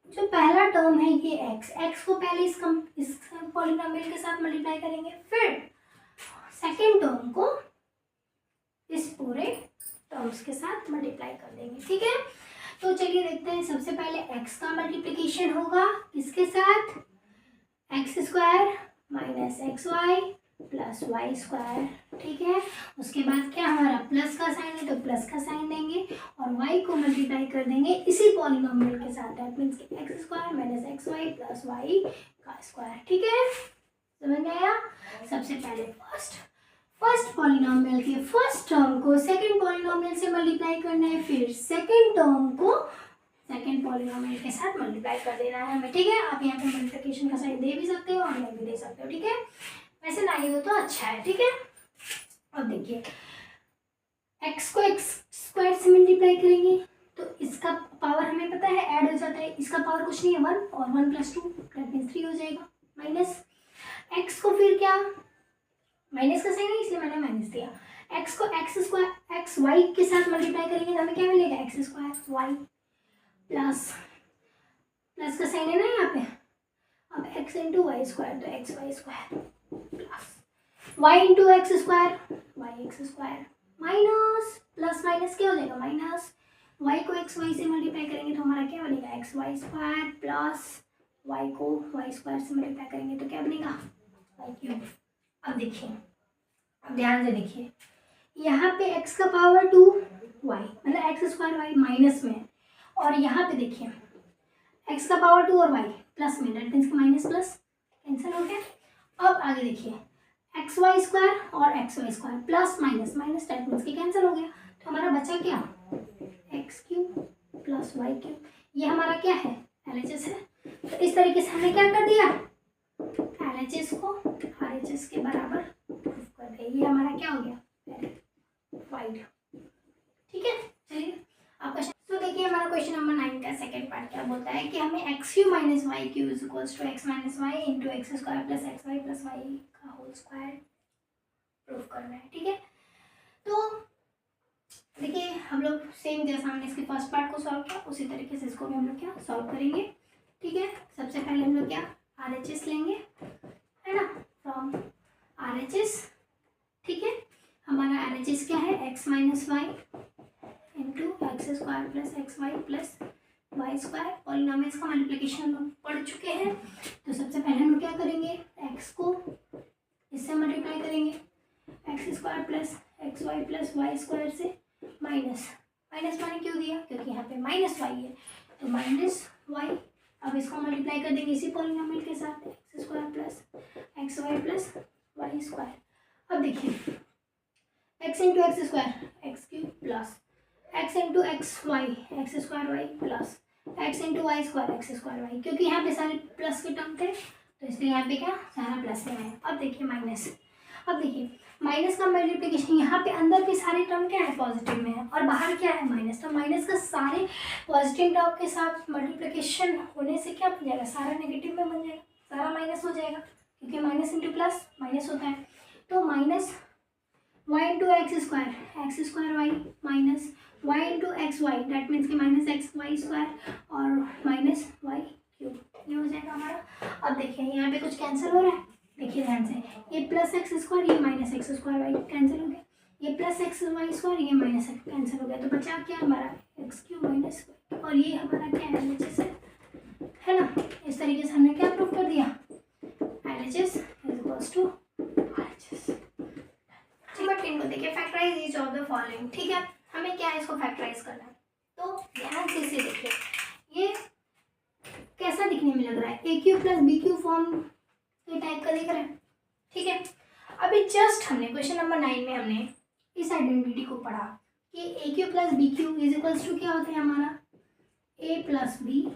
A: जो पहला टर्म है ये x को पहले इस पॉलिनोमियल के साथ मल्टीप्लाई करेंगे, फिर सेकेंड टर्म को इस पूरे टर्म्स के साथ मल्टीप्लाई कर देंगे, ठीक है। तो चलिए देखते हैं, सबसे पहले x का मल्टीप्लिकेशन होगा किसके साथ, x² - xy + y², ठीक है। उसके बाद क्या हमारा प्लस का साइन है तो प्लस का साइन देंगे और y को मल्टीप्लाई कर देंगे इसी पॉलिनोमियल के साथ, दैट मीन्स कि x² - xy + y², ठीक है। समझ में आया। सबसे पहले फर्स्ट पॉलिनोमियल के फर्स्ट टर्म को सेकंड पॉलिनोमियल से मल्टीप्लाई करना है, फिर सेकंड टर्म को सेकंड पॉलिनोमियल के साथ मल्टीप्लाई कर देना है हमें, ठीक है। आप यहाँ पे मल्टीप्लिकेशन का साइन दे भी सकते हो और नहीं भी दे सकते हो, ठीक है। वैसे ना ही हो तो अच्छा है, ठीक है। अब देखिए x को x² से मल्टीप्लाई करेंगे तो इसका पावर हमें पता है ऐड हो जाता है, इसका पावर कुछ नहीं है 1 और 1 + 2 दैट मीन्स 3 हो जाएगा, माइनस x को फिर क्या, माइनस का साइन है इसलिए मैंने माइनस दिया, x को xy के साथ मल्टीप्लाई करेंगे तो हमें क्या मिलेगा, x² y प्लस का साइन है ना यहाँ पे, अब x × y² तो xy² plus y × x² yx² minus plus minus क्या हो जाएगा माइनस, y को xy से मल्टीप्लाई करेंगे तो हमारा क्या बनेगा xy² प्लस y को y² से मल्टीप्लाई करेंगे तो क्या बनेगा y³। अब देखिए, अब ध्यान से देखिए, यहाँ पे x का पावर 2 y मतलब x² y माइनस में, और यहाँ पे देखिए x का पावर 2 और y प्लस में, that means minus plus cancel हो गया। अब आगे देखिए xy² और xy² plus minus minus, that means कि कैंसिल हो गया। तो हमारा बचा क्या, x³ + y³, ये हमारा क्या है LHS है। तो इस तरीके से हमने क्या कर दिया, LHS को RHS के बराबर प्रूफ कर दिया, ये हमारा क्या हो गया वेरीफाइड, ठीक है। चलिए आपका तो देखिए हमारा क्वेश्चन नंबर 9 का सेकंड पार्ट क्या बोलता है कि हमें x³ - y³ = x - y × x² + xy + y का होल स्क्वायर प्रूफ करना है, ठीक है। तो देखिए हम लोग सेम जैसा हमने इसके फर्स्ट पार्ट को सॉल्व किया उसी तरीके से इसको भी हम लोग क्या सॉल्व करेंगे, ठीक है। सबसे पहले हम लोग क्या RHS लेंगे, है ना, फ्रॉम RHS, ठीक है। हमारा RHS क्या है, x - y × x² + xy + y²। Polynomials का मल्टीप्लिकेशन हम लोग पढ़ चुके हैं। तो सबसे पहले हम लोग क्या करेंगे, x को इससे मल्टीप्लाई करेंगे, x² + xy + y² से माइनस मैंने क्यों दिया, क्योंकि यहाँ पे -y है तो -y। अब इसको मल्टीप्लाई कर देंगे इसी पॉलिनोमियल के साथ, x² + xy + y²। अब देखिए x × x² x³ plus x × xy x²y plus x × y² x²y, क्योंकि यहाँ पे सारे प्लस के टर्म थे तो इसलिए यहाँ पे क्या सारा प्लस में आया। अब देखिए माइनस, अब देखिए माइनस का मल्टीप्लिकेशन, यहाँ पे अंदर के सारे टर्म क्या है पॉजिटिव में है और बाहर क्या है माइनस, तो माइनस का सारे पॉजिटिव टर्म के साथ मल्टीप्लिकेशन होने से क्या बन जाएगा, सारा नेगेटिव में बन जाएगा, सारा माइनस हो जाएगा, क्योंकि माइनस × प्लस माइनस होता है। तो minus y × x² y minus y × xy, that means कि -xy² और -y³, ये हो जाएगा हमारा। अब देखिए यहाँ पे कुछ कैंसिल हो रहा है, देखिए देखिए ध्यान से, ये प्लस एक्स स्क्वायर ये minus X square Y cancel हो गया, ये प्लस एक्स वाई स्क्वायर ये माइनस एक्स कैंसिल हो गया, तो बचा क्या हमारा एक्स क्यूब माइनस, और ये हमारा क्या है LHS है ना। इस तरीके से हमने क्या प्रूव कर दिया, LHS is equals to RHS। Number 10 को देखिए, factorise each of the following. ठीक है, हमें क्या है इसको फैक्टराइज करना है, तो ध्यान से इसे देखिए, ये कैसा दिखने में लग रहा है, A cube plus B cube form के टाइप का दिख रहा है। ठीक है, अभी जस्ट हमने क्वेश्चन नंबर 9 में हमने इस आइडेंटिटी को पढ़ा कि A cube plus B cube is equals to क्या होता है हमारा, A plus B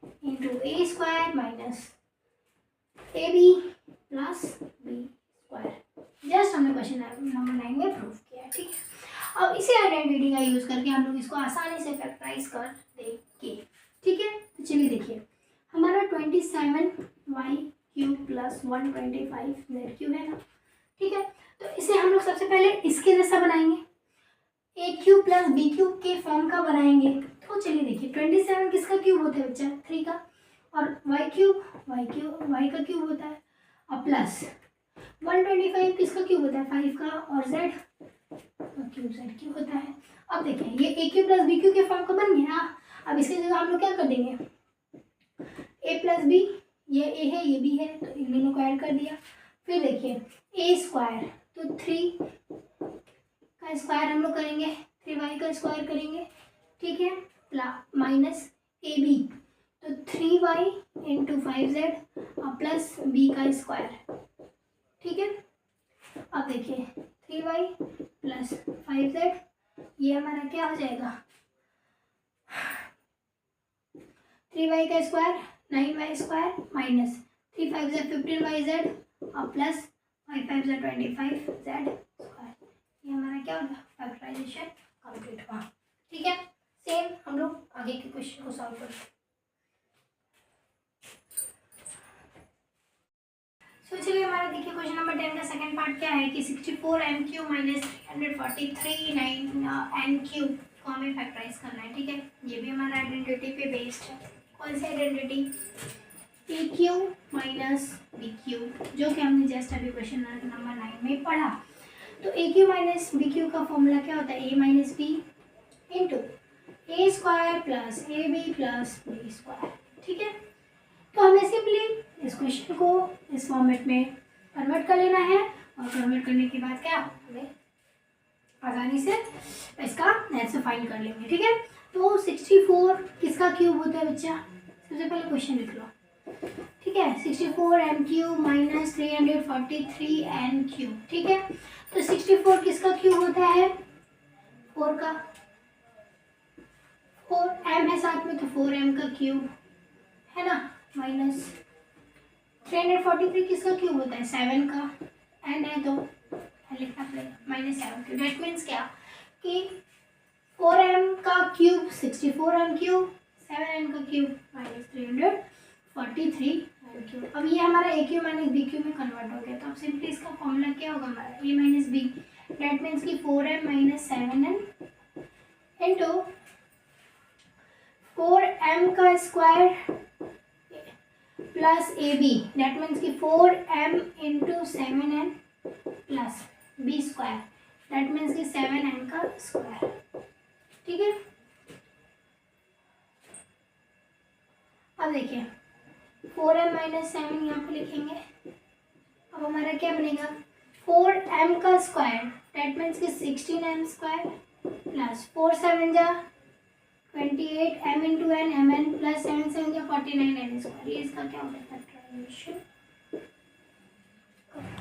A: into A square minus A B plus B square. Just हमने क्वेश्चन नंबर 9 में प्रूव किया। ठीक है, अब इसी आइडेंटिटी का यूज करके हम लोग इसको आसानी से फैक्टराइज कर देंगे। ठीक है, तो चलिए देखिए, हमारा 27y cube plus 125z cube है ना। ठीक है, तो इसे हम लोग सबसे पहले इसके जैसा बनाएंगे, ए क्यूब प्लस बी क्यूब के फॉर्म का बनाएंगे। तो चलिए देखिए, 27 किसका क्यूब होता है बच्चा, 3 का, और y का क्यूब होता है, और प्लस 125 किसका क्यूब होता है, 5 का, और z क्यूब होता है। अब देखिए, ये ए क्यूब प्लस बी क्यूब के फॉर्म का बन गया। अब इसकी जगह हम लोग क्या कर देंगे, ए प्लस बी, ये ए है ये बी है, तो इन दोनों को ऐड कर दिया। फिर देखिए ए स्क्वायर, तो 3 का स्क्वायर हम लोग करेंगे, 3y का स्क्वायर करेंगे। ठीक है, माइनस ए बी, तो 3y इंटू 5z और प्लस बी का स्क्वायर। ठीक है, अब देखिए 3y प्लस 5z, ये हमारा क्या हो जाएगा, 3y का square 9y square minus 3 5 z 15yz और प्लस 5 5 z 25z स्क्वायर। ये हमारा क्या होगा, फैक्टराइजेशन कंप्लीट हुआ। ठीक है, सेम हम लोग आगे के क्वेश्चन को सॉल्व करते हैं। तो चलिए, हमारा देखिए क्वेश्चन नंबर 10 का सेकंड पार्ट क्या है कि 64m³ माइनस 343 को हमें फैक्टराइज करना है। ठीक है, ये भी हमारा आइडेंटिटी पे बेस्ड है। कौन सी आइडेंटिटी, ए क्यू माइनस बी क्यू, जो कि हमने जस्ट अभी क्वेश्चन नंबर 9 में पढ़ा। तो A cube minus B cube का फॉर्मूला क्या होता है, A minus B into A square plus A B plus B square. ठीक है, तो हमें सिंपली इस क्वेश्चन को इस फॉर्मेट में कन्वर्ट कर लेना है, और कन्वर्ट करने के बाद क्या हमें आसानी से इसका आंसर फाइंड कर लेंगे। ठीक है, तो 64 किसका क्यूब होता है बच्चा, सबसे पहले क्वेश्चन लिख लो। ठीक है, 64m³ माइनस 343n³। ठीक है, तो 64 किसका क्यूब होता है, 4 का, 4m है साथ में, तो 4m का क्यूब है ना, माइनस 343 किसका क्यूब होता है, 7 का, n है तो लिखना पड़ेगा माइनस 7 क्यूब। डेट मीन्स क्या कि 4m का क्यूब 64m³, 7n का क्यूब माइनस 343 क्यूब। अब ये हमारा ए क्यू माइनस बी क्यू में कन्वर्ट हो गया, तो अब सिंपली इसका फॉर्मूला क्या होगा हमारा, A minus B, that means की 4m minus 7n into 4m का square plus A B, that means की 4m into 7n plus B square, that means की 7n का स्क्वायर। ठीक है, अब देखिए 4m माइनस 7 यहाँ पे लिखेंगे। अब हमारा क्या बनेगा, 4m का स्क्वायर, डेट मीन्स की 16m स्क्वायर प्लस 4 7 जा 28 m into N M N plus 7 7 जा 49 n स्क्वायर। ये इसका क्या होता है, फैक्टराइजेशन।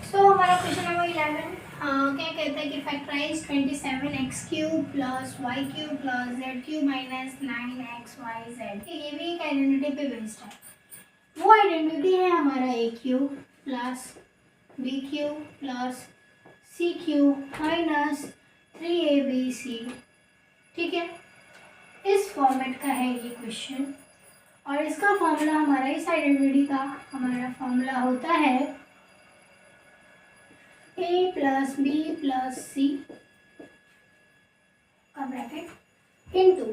A: सो हमारा क्वेश्चन नंबर 11 क्या कहता है कि factorise 27x³ plus y³ plus z³ minus 9xyz। ये भी एक आइडेंटिटी पे बेस्ड है। वो आइडेंटिटी है हमारा A cube plus B cube plus C cube minus 3abc। ठीक है, इस फॉर्मेट का है ये क्वेश्चन, और इसका फॉर्मूला हमारा इस आइडेंटिटी का हमारा फॉर्मूला होता है A plus B plus C का bracket into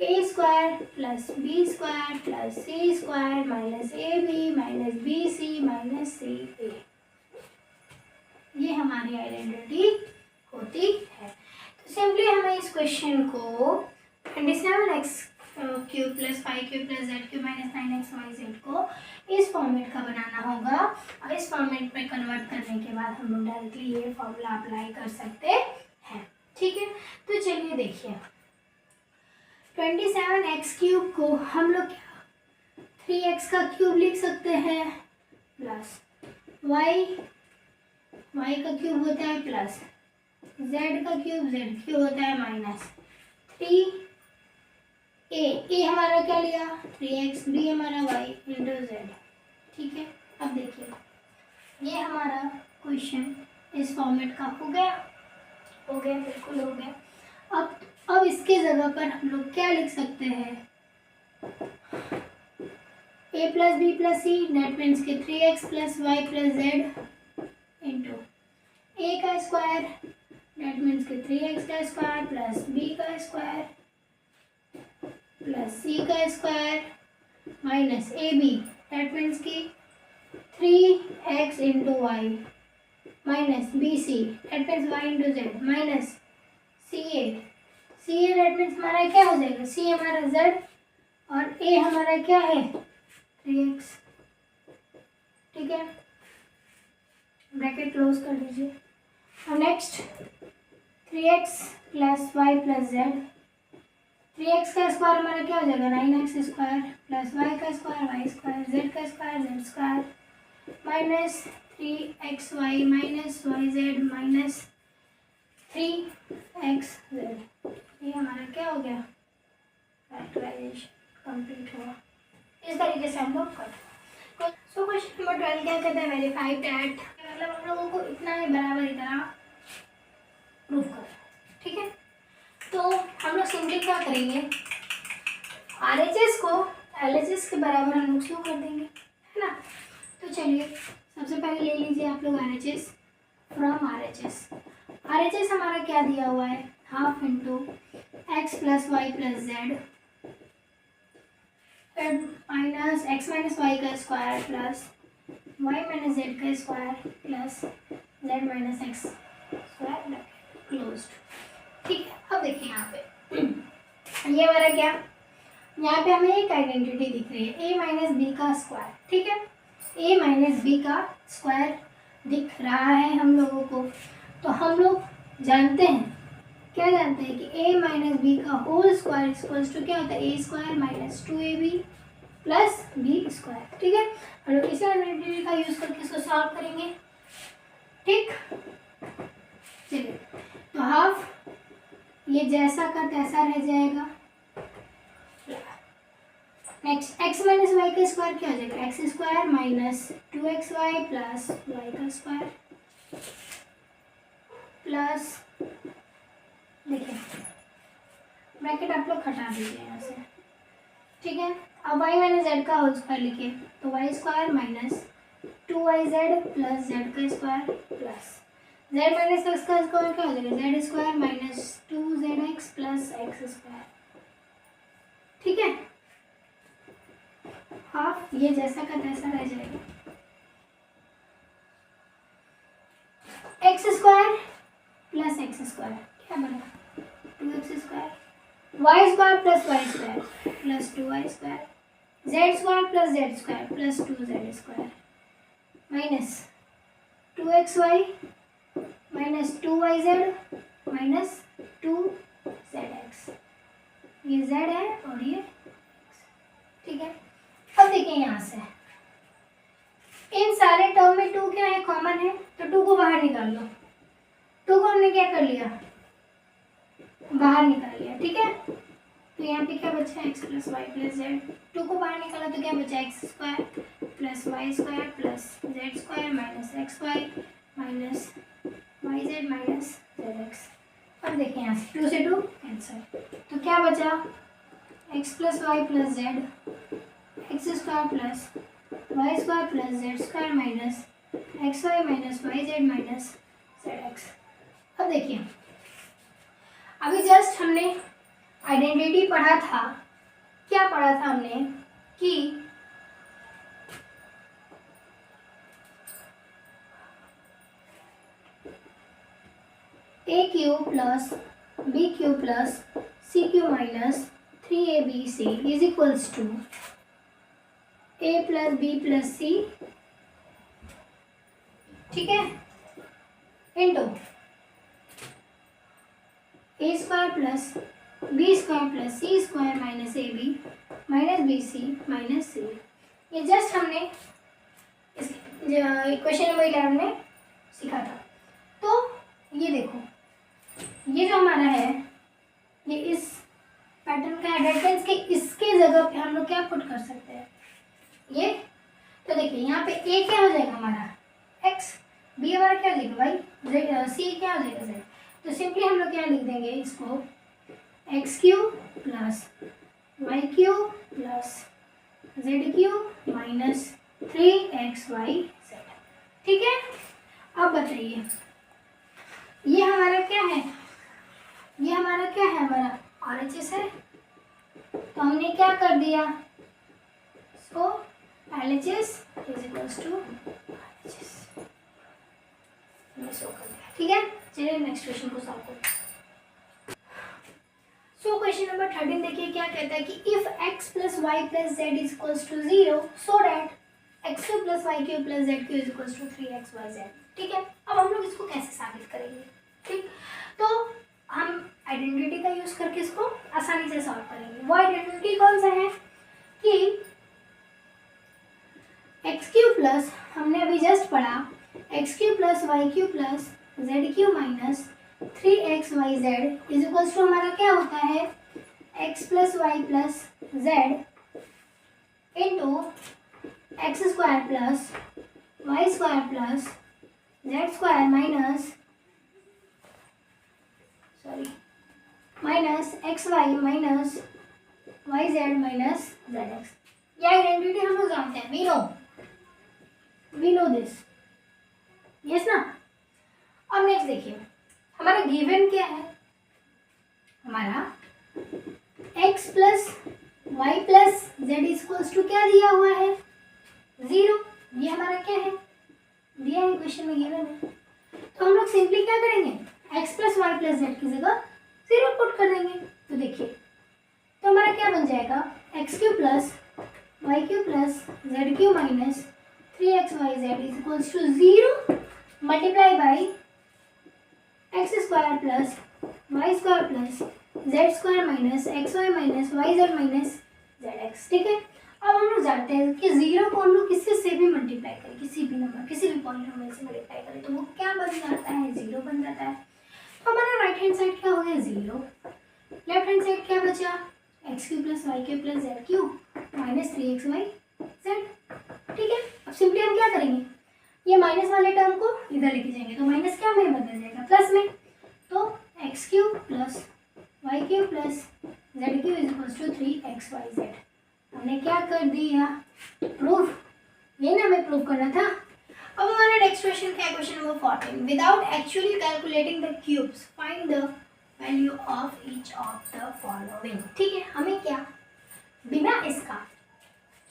A: A square plus B square plus C square minus A B minus B C minus C A, ये हमारी आइडेंटिटी होती है। तो सिंपली हमें इस क्वेश्चन को 27x cube plus 5 cube plus Z cube minus 9x Y Z को इस फॉर्मेट का बनाना होगा, और इस फॉर्मेट में कन्वर्ट करने के बाद हम लोग डायरेक्टली ये फॉर्मूला अप्लाई कर सकते हैं। ठीक है, तो चलिए देखिए 27x क्यूब को हम लोग क्या 3x का क्यूब लिख सकते हैं प्लस y का क्यूब होता है प्लस z का क्यूब होता है माइनस 3 ए हमारा क्या लिया 3x, बी हमारा y इंटू जेड। ठीक है, अब देखिए ये हमारा क्वेश्चन इस फॉर्मेट का हो गया, बिल्कुल हो गया। अब इसके जगह पर हम लोग क्या लिख सकते हैं a plus B plus C, that means के 3x plus Y plus Z into a का स्क्वायर, दैट मीन्स के 3x का स्क्वायर प्लस b का स्क्वायर प्लस c का square minus A B, that means की 3x into Y minus B C, that means Y into Z minus C A, that means हमारा क्या हो जाएगा सी हमारा z और a हमारा क्या है 3x। ठीक है, ब्रैकेट क्लोज कर दीजिए। और next 3x plus Y plus z, 3x का स्क्वायर हमारा क्या हो जाएगा 9x स्क्वायर प्लस y का स्क्वायर z का square z square minus 3xy minus yz minus 3xz, ये हमारा क्या हो गया फैक्टराइजेशन कंप्लीट हुआ। इस तरीके से हम लोग करते हैं। सो क्वेश्चन नंबर 12 क्या कहता है वेरीफाई दैट, मतलब हम लोगों को इतना ही बराबर इतना प्रूफ कर। ठीक है, तो हम लोग सिंपली क्या करेंगे RHS को LHS के बराबर हम लोग शुरू कर देंगे, है ना। तो चलिए सबसे पहले ले लीजिए आप लोग RHS फ्रॉम RHS हमारा क्या दिया हुआ है half into X plus Y plus Z minus X minus Y का square plus Y minus Z का square plus Z minus X square closed. ठीक है, अब देखिए यहाँ पे ये हमारा क्या यहाँ पे हमें एक आइडेंटिटी दिख रही है a माइनस बी का स्क्वायर। ठीक है, a माइनस बी का स्क्वायर दिख रहा है हम लोगों को, तो हम लोग जानते हैं क्या जानते हैं कि a माइनस बी का होल स्क्वायर इक्वल्स टू क्या होता है a square minus 2ab plus B square. ठीक है, हम लोग इसी आइडेंटिटी का यूज करके इसको सॉल्व करेंगे। ठीक, चलिए तो हाफ ये जैसा का तैसा रह जाएगा। नेक्स्ट एक्स माइनस वाई का स्क्वायर क्या हो जाएगा x square minus 2xy plus Y का स्क्वायर प्लस देखिए ब्रैकेट आप लोग हटा दीजिए यहाँ से। ठीक है, अब वाई माइनस जेड का होल स्क्वायर लिखिए तो Y square minus 2yz plus Z का square plus Z minus X का स्क्वायर क्या हो जाएगा Z square minus 2zx plus x square. ठीक है, हाफ ये जैसा का तैसा रह जाएगा x square plus x square क्या बना 2x square y square plus Y square plus 2y square z square plus z square plus 2z square minus 2xy minus 2yz minus 2zx, ये z है और ये x। ठीक है, अब देखिए यहाँ से इन सारे टर्म में 2 क्या है कॉमन है, तो 2 को बाहर निकाल लो। 2 को हमने क्या कर लिया बाहर निकाल लिया। ठीक है, तो यहाँ पे क्या बचा x plus Y plus z, 2 को बाहर निकाला तो क्या बचा x square plus Y square plus z square minus x y minus y z minus z x. अब देखिए यहाँ से 2 से 2 कैंसिल, तो क्या बचा x plus Y plus z x square plus Y square plus z square minus x y minus y z minus z x. अब देखिए अभी जस्ट हमने आइडेंटिटी पढ़ा था, क्या पढ़ा था हमने कि A cube plus B cube plus C cube minus 3abc is equals to A plus B plus C, ठीक है, into A square plus B square plus C square minus A B minus B C minus C. ये just हमने इस question number 11 में सीखा था। तो ये देखो, ये जो हमारा है ये इस पैटर्न का है, डेट मीन्स कि इसके जगह पे हम लोग क्या पुट कर सकते हैं ये। तो देखिए यहाँ पे ए क्या हो जाएगा हमारा x, बी हमारा क्या हो जाएगा भाई सी क्या हो जाएगा z। तो सिंपली हम लोग क्या लिख देंगे इसको x cube plus y cube plus z cube minus 3xyz, ठीक है। अब बताइए ये हमारा क्या है, ये हमारा क्या है, हमारा RHS है। तो हमने क्या कर दिया इसको LHS is equals to RHS show कर दिया, ठीक है। चलिए नेक्स्ट क्वेश्चन को सॉल्व करो। सो क्वेश्चन नंबर 13 देखिए क्या कहता है कि if x plus Y plus z is equals to 0 so that x cube plus y cube plus z cube is equals to 3xyz, ठीक है। अब हम लोग इसको कैसे साबित करेंगे, ठीक। तो हम आइडेंटिटी का यूज करके इसको आसानी से सॉल्व करेंगे। वो आइडेंटिटी कौन सा है कि एक्स क्यू प्लस, हमने अभी जस्ट पढ़ा x cube plus y cube plus z cube minus 3xyz is equals to हमारा क्या होता है x plus Y plus Z into x square plus Y square plus z square minus minus x y minus y z minus z x. ये identity हम लोग जानते हैं, we know this, yes ना। अब नेक्स्ट देखिए हमारा गिवन क्या है, हमारा x plus Y plus z equals to क्या दिया हुआ है 0। ये हमारा क्या है दिया है क्वेश्चन में गिवन है। तो हम लोग सिंपली क्या करेंगे x plus Y plus z की जगह 0 पुट कर देंगे। तो देखिए तो हमारा क्या बन जाएगा x cube plus y cube plus z cube minus 3xyz is equals to 0 multiply by x square plus Y square plus z square minus x y minus y z minus z x, ठीक है। अब हम लोग जानते हैं कि 0 को हम लोग किसी से भी मल्टीप्लाई करें, किसी भी नंबर किसी भी पॉलिनोमियल से मल्टीप्लाई करें तो वो क्या बन जाता है 0 बन जाता है। तो हमारा राइट हैंड साइड क्या हो गया 0, लेफ्ट हैंड साइड क्या बचा x cube plus y cube plus z cube minus 3xyz, ठीक है। अब सिंपली हम क्या करेंगे ये माइनस वाले टर्म को इधर लेके जाएंगे तो माइनस क्या में बदल जाएगा प्लस में। तो x cube plus y cube plus z cube is equals to 3xyz। हमने क्या कर दिया प्रूफ, ये ना हमें प्रूफ करना था। अब हमारा नेक्स्ट क्वेश्चन क्या है question number 14। Without actually calculating the cubes find the value of each of the following, ठीक है। हमें क्या बिना इसका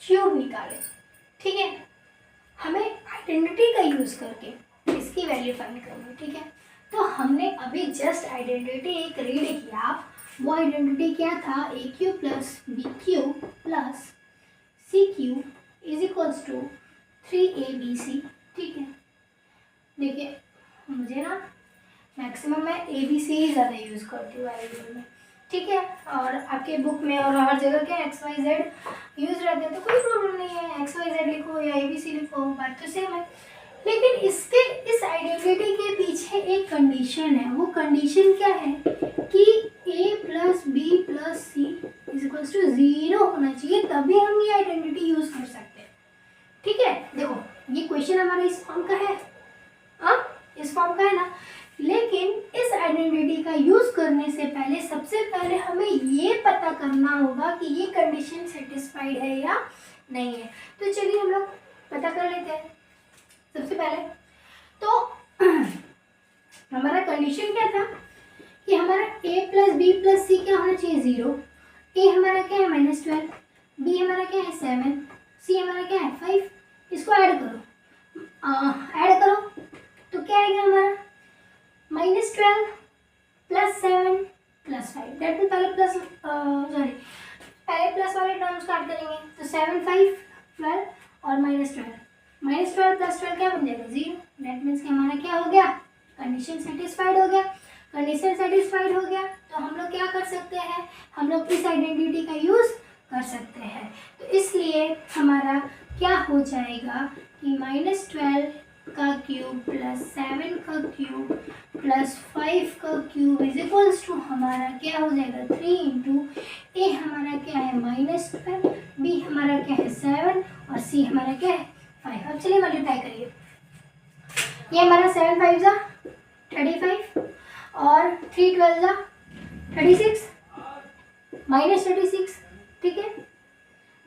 A: क्यूब निकाले, ठीक है, हमें आइडेंटिटी का यूज करके इसकी वैल्यू फाइंड करनी, ठीक है। तो हमने अभी जस्ट आइडेंटिटी एक रीड किया, वो आइडेंटिटी क्या था A cube plus B cube plus C cube is equals to 3abc, ठीक है। देखिए मुझे ना मैक्सिमम मैं ABC ही ज़्यादा यूज़ करती हूँ आइडेंटिटी में, ठीक है। और आपके बुक में और हर जगह क्या XYZ यूज रहते हैं तो कोई प्रॉब्लम नहीं है, XYZ लिखो या ABC लिखो, बात तो सेम है। लेकिन इसके इस आइडेंटिटी के पीछे एक कंडीशन है, वो कंडीशन क्या है कि A plus B plus c is equals to 0 होना चाहिए, तभी हम ये आइडेंटिटी यूज कर सकते हैं, ठीक है। देखो ये क्वेश्चन हमारा इस फॉर्म का है, इस फॉर्म का है ना। लेकिन इस आइडेंटिटी का यूज करने से पहले सबसे पहले हमें ये पता करना होगा कि ये कंडीशन सेटिस्फाइड है या नहीं है। तो चलिए हम लोग पता कर लेते हैं। सबसे पहले तो हमारा कंडीशन क्या था कि हमारा a प्लस बी प्लस सी क्या होना चाहिए 0। a हमारा क्या है -12, b हमारा क्या है 7, c हमारा क्या है 5। इसको ऐड करो तो क्या आएगा हमारा -12 प्लस 7 प्लस 5। डेट मीन पहले प्लस वाले टर्म स्टार्ट करेंगे तो 7 5 12 और -12 प्लस 12 क्या बन जाएगा 0। डेट मीन्स कि हमारा क्या हो गया कंडीशन सेटिस्फाइड हो गया। कंडीशन सेटिस्फाइड हो गया तो हम लोग क्या कर सकते हैं, हम लोग इस आइडेंटिटी का यूज़ कर सकते हैं। तो इसलिए हमारा क्या हो जाएगा कि -12 का क्यूब प्लस 7 का क्यूब प्लस 5 का क्यूब इज इक्वल्स टू हमारा क्या हो जाएगा 3 इंटू ए हमारा क्या है -12, बी हमारा क्या है 7 और सी हमारा क्या है 5। अब चलिए मल्टीप्लाई करिए। ये हमारा 7 5 जा 35 और 3 12 जा 36 -36, ठीक है।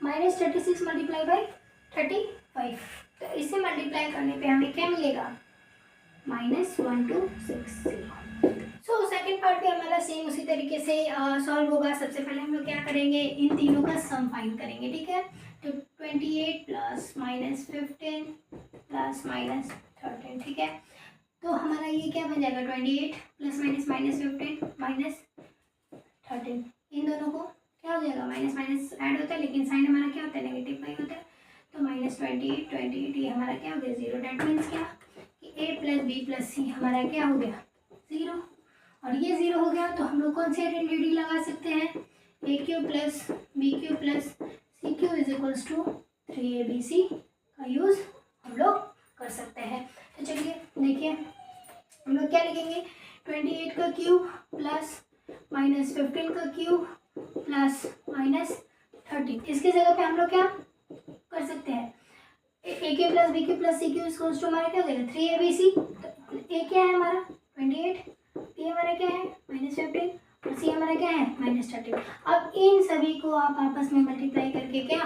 A: -36 मल्टीप्लाई बाई 35, तो इसे मल्टीप्लाई करने पे हमें क्या मिलेगा -1260। सो सेकेंड पार्ट भी हमारा सेम उसी तरीके से सॉल्व होगा। सबसे पहले हम लोग क्या करेंगे, इन तीनों का सम फाइंड करेंगे, ठीक है। तो 28 प्लस -15 प्लस -13, ठीक है। तो हमारा ये क्या बन जाएगा 28 प्लस -15 -13। इन दोनों को क्या हो जाएगा माइनस माइनस ऐड होता है, लेकिन साइन हमारा क्या होता है नेगेटिव का ही होता है। तो -28 ये हमारा क्या हो गया 0। डेट मीन्स क्या कि a प्लस बी प्लस सी हमारा क्या हो गया 0, और ये 0 हो गया तो हम लोग कौन सी आइडेंटिटी लगा सकते हैं, a³ plus b³ plus c³ is equals to 3abc का यूज़ हम लोग कर सकते हैं। तो चलिए देखिए हम लोग क्या लिखेंगे 28 का क्यूब प्लस -15 का क्यूब प्लस -13। इसकी जगह पे हम लोग क्या कर सकते हैं, a³ plus b³ plus c³ equals to हमारा क्या हो जाएगा 3abc। तो a क्या है हमारा 28, b हमारा क्या है -15 और c हमारा क्या है -13। अब इन सभी को आप आपस में मल्टीप्लाई करके क्या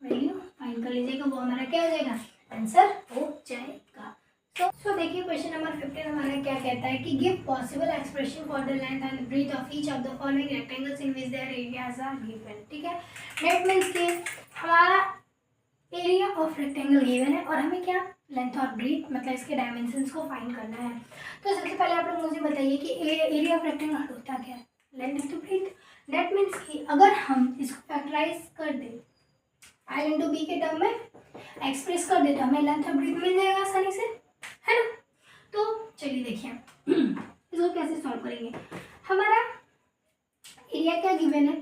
A: वैल्यू फाइंड कर लीजिएगा, वो हमारा क्या हो जाएगा आंसर हो जाएगा। सो देखिए क्वेश्चन नंबर 15 हमारा क्या कहता है कि give possible expression for the length and breadth of each of the following rectangles in which their areas are given, ठीक है। डेट मीन्स कि हमारा एरिया ऑफ रेक्टेंगल गिवन है और हमें क्या लेंथ और ब्रीथ मतलब इसके डायमेंशंस को फाइंड करना है। तो सबसे पहले आप लोग मुझे बताइए कि एरिया ऑफ रेक्टेंगल होता क्या है, length into breadth. That means कि अगर हम इसको फैक्टराइज कर दें आई इंटू बी के टर्म में एक्सप्रेस कर दे तो हमें लेंथ और ब्रीथ मिल जाएगा आसानी से, है ना। तो चलिए देखिए इसको कैसे सॉल्व करेंगे। हमारा एरिया क्या गिवन है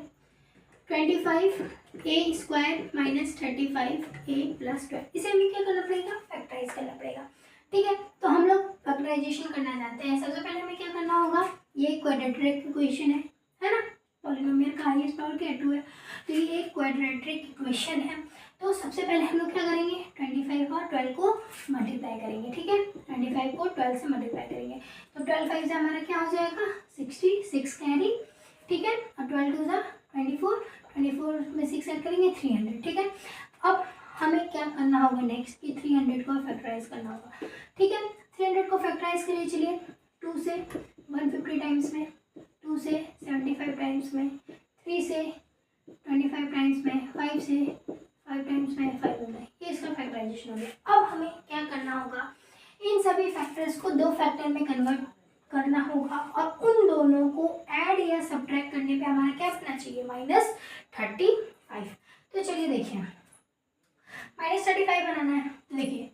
A: 25a square minus 35a plus 12। इसे हमें क्या करना पड़ेगा फैक्टराइज करना पड़ेगा, ठीक है। तो हम लोग फैक्टराइजेशन करना जानते हैं। सबसे पहले हमें क्या करना होगा, ये क्वाड्रेटिक इक्वेशन है ना, पॉलिनोमियल का हाईएस्ट पावर क्या 2 है, तो ये एक क्वाड्रेटिक इक्वेशन है। तो सबसे पहले हम लोग क्या करेंगे 25 और 12 को मल्टीप्लाई करेंगे, ठीक है। 25 को 12 से मल्टीप्लाई करेंगे तो 12 5 से हमारा क्या हो जाएगा 66 कैरी, ठीक है। और 12 2 जा 24 में 6 ऐड करेंगे 300, ठीक है। अब हमें क्या करना होगा नेक्स्ट कि 300 को फैक्टराइज करना होगा, ठीक है। 300 को फैक्टराइज करिए, चलिए 2 से 150 टाइम्स में, 2 से 75 टाइम्स में, 3 से 25 टाइम्स में, 5 से 5 टाइम्स में 5 होता है, ये इसका फैक्टराइजेशन हो गया। अब हमें क्या करना होगा, इन सभी फैक्टर्स को 2 फैक्टर में कन्वर्ट करना होगा और उन दोनों को ऐड या सब्ट्रैक्ट करने पे हमारा क्या बनना चाहिए -35। तो चलिए देखिए -35 बनाना है, देखिए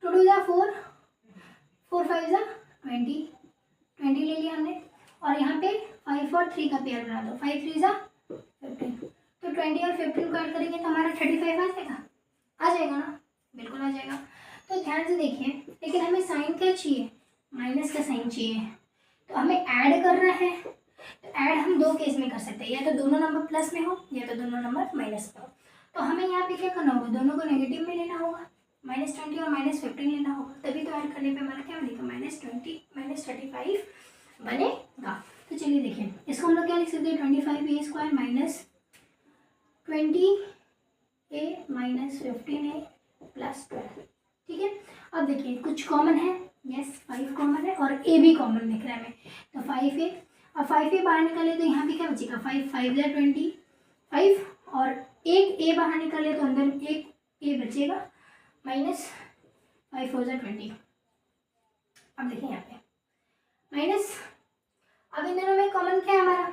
A: 2 2 जा 4, 4 5 जा 20 ले लिया हमने और यहाँ पे 5 और 3 का पेयर बना दो, 5 3 जा 15। तो 20 और 15 को ऐड करेंगे तो हमारा 35 आ जाएगा ना, बिल्कुल आ जाएगा। तो ध्यान से देखिए, लेकिन हमें साइन क्या चाहिए माइनस का साइन चाहिए, तो हमें ऐड करना है। तो ऐड हम 2 केस में कर सकते हैं, या तो दोनों नंबर प्लस में हो या तो दोनों नंबर माइनस में हो। तो हमें यहाँ पे क्या करना होगा, दोनों को नेगेटिव में लेना होगा, -20 और -15 लेना होगा, तभी तो ऐड करने पे हमारा क्या बनेगा -20 -35 बनेगा। तो चलिए देखिए इसको हम लोग क्या लिख सकते हैं 25a square minus 20a minus 15a plus 12, ठीक है। अब देखिए कुछ कॉमन है, यस 5 कॉमन है और a भी कॉमन दिख रहा है हमें, तो 5a अब 5a बाहर निकाले तो यहाँ पे क्या बचेगा 5 5 या 25 और एक a बाहर निकाले तो अंदर एक a बचेगा माइनस 5 4 20। अब देखिए यहाँ पे माइनस, अब इन दोनों में कॉमन क्या है हमारा,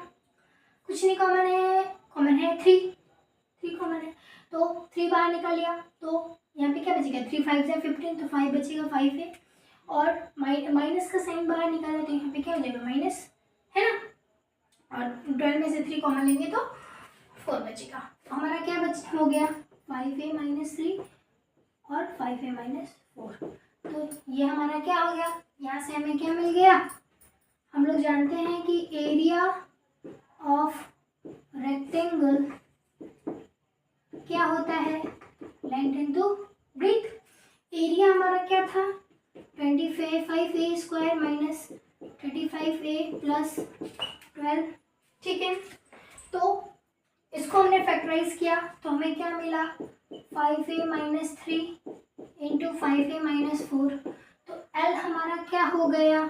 A: कुछ नहीं कॉमन है 3 कॉमन है तो 3 बाहर निकाल लिया तो यहाँ पे क्या बचेगा 3 5 या 15 तो 5 बचेगा 5 है और माइनस का साइन बाहर निकाला तो यहाँ पे क्या हो जाएगा माइनस, है ना, और 12 में से 3 कॉमन लेंगे तो 4 बचेगा। तो हमारा क्या हो गया 5a माइनस 3 और 5a माइनस 4। तो ये हमारा क्या हो गया, यहाँ से हमें क्या मिल गया, हम लोग जानते हैं कि एरिया ऑफ रेक्टेंगल क्या होता है लेंथ इनटू ब्रेथ। एरिया हमारा क्या था 25a square minus 35a plus 12, ठीक है। तो इसको हमने फैक्टराइज किया तो हमें क्या मिला 5a minus 3 into 5a minus 4। तो L हमारा क्या हो गया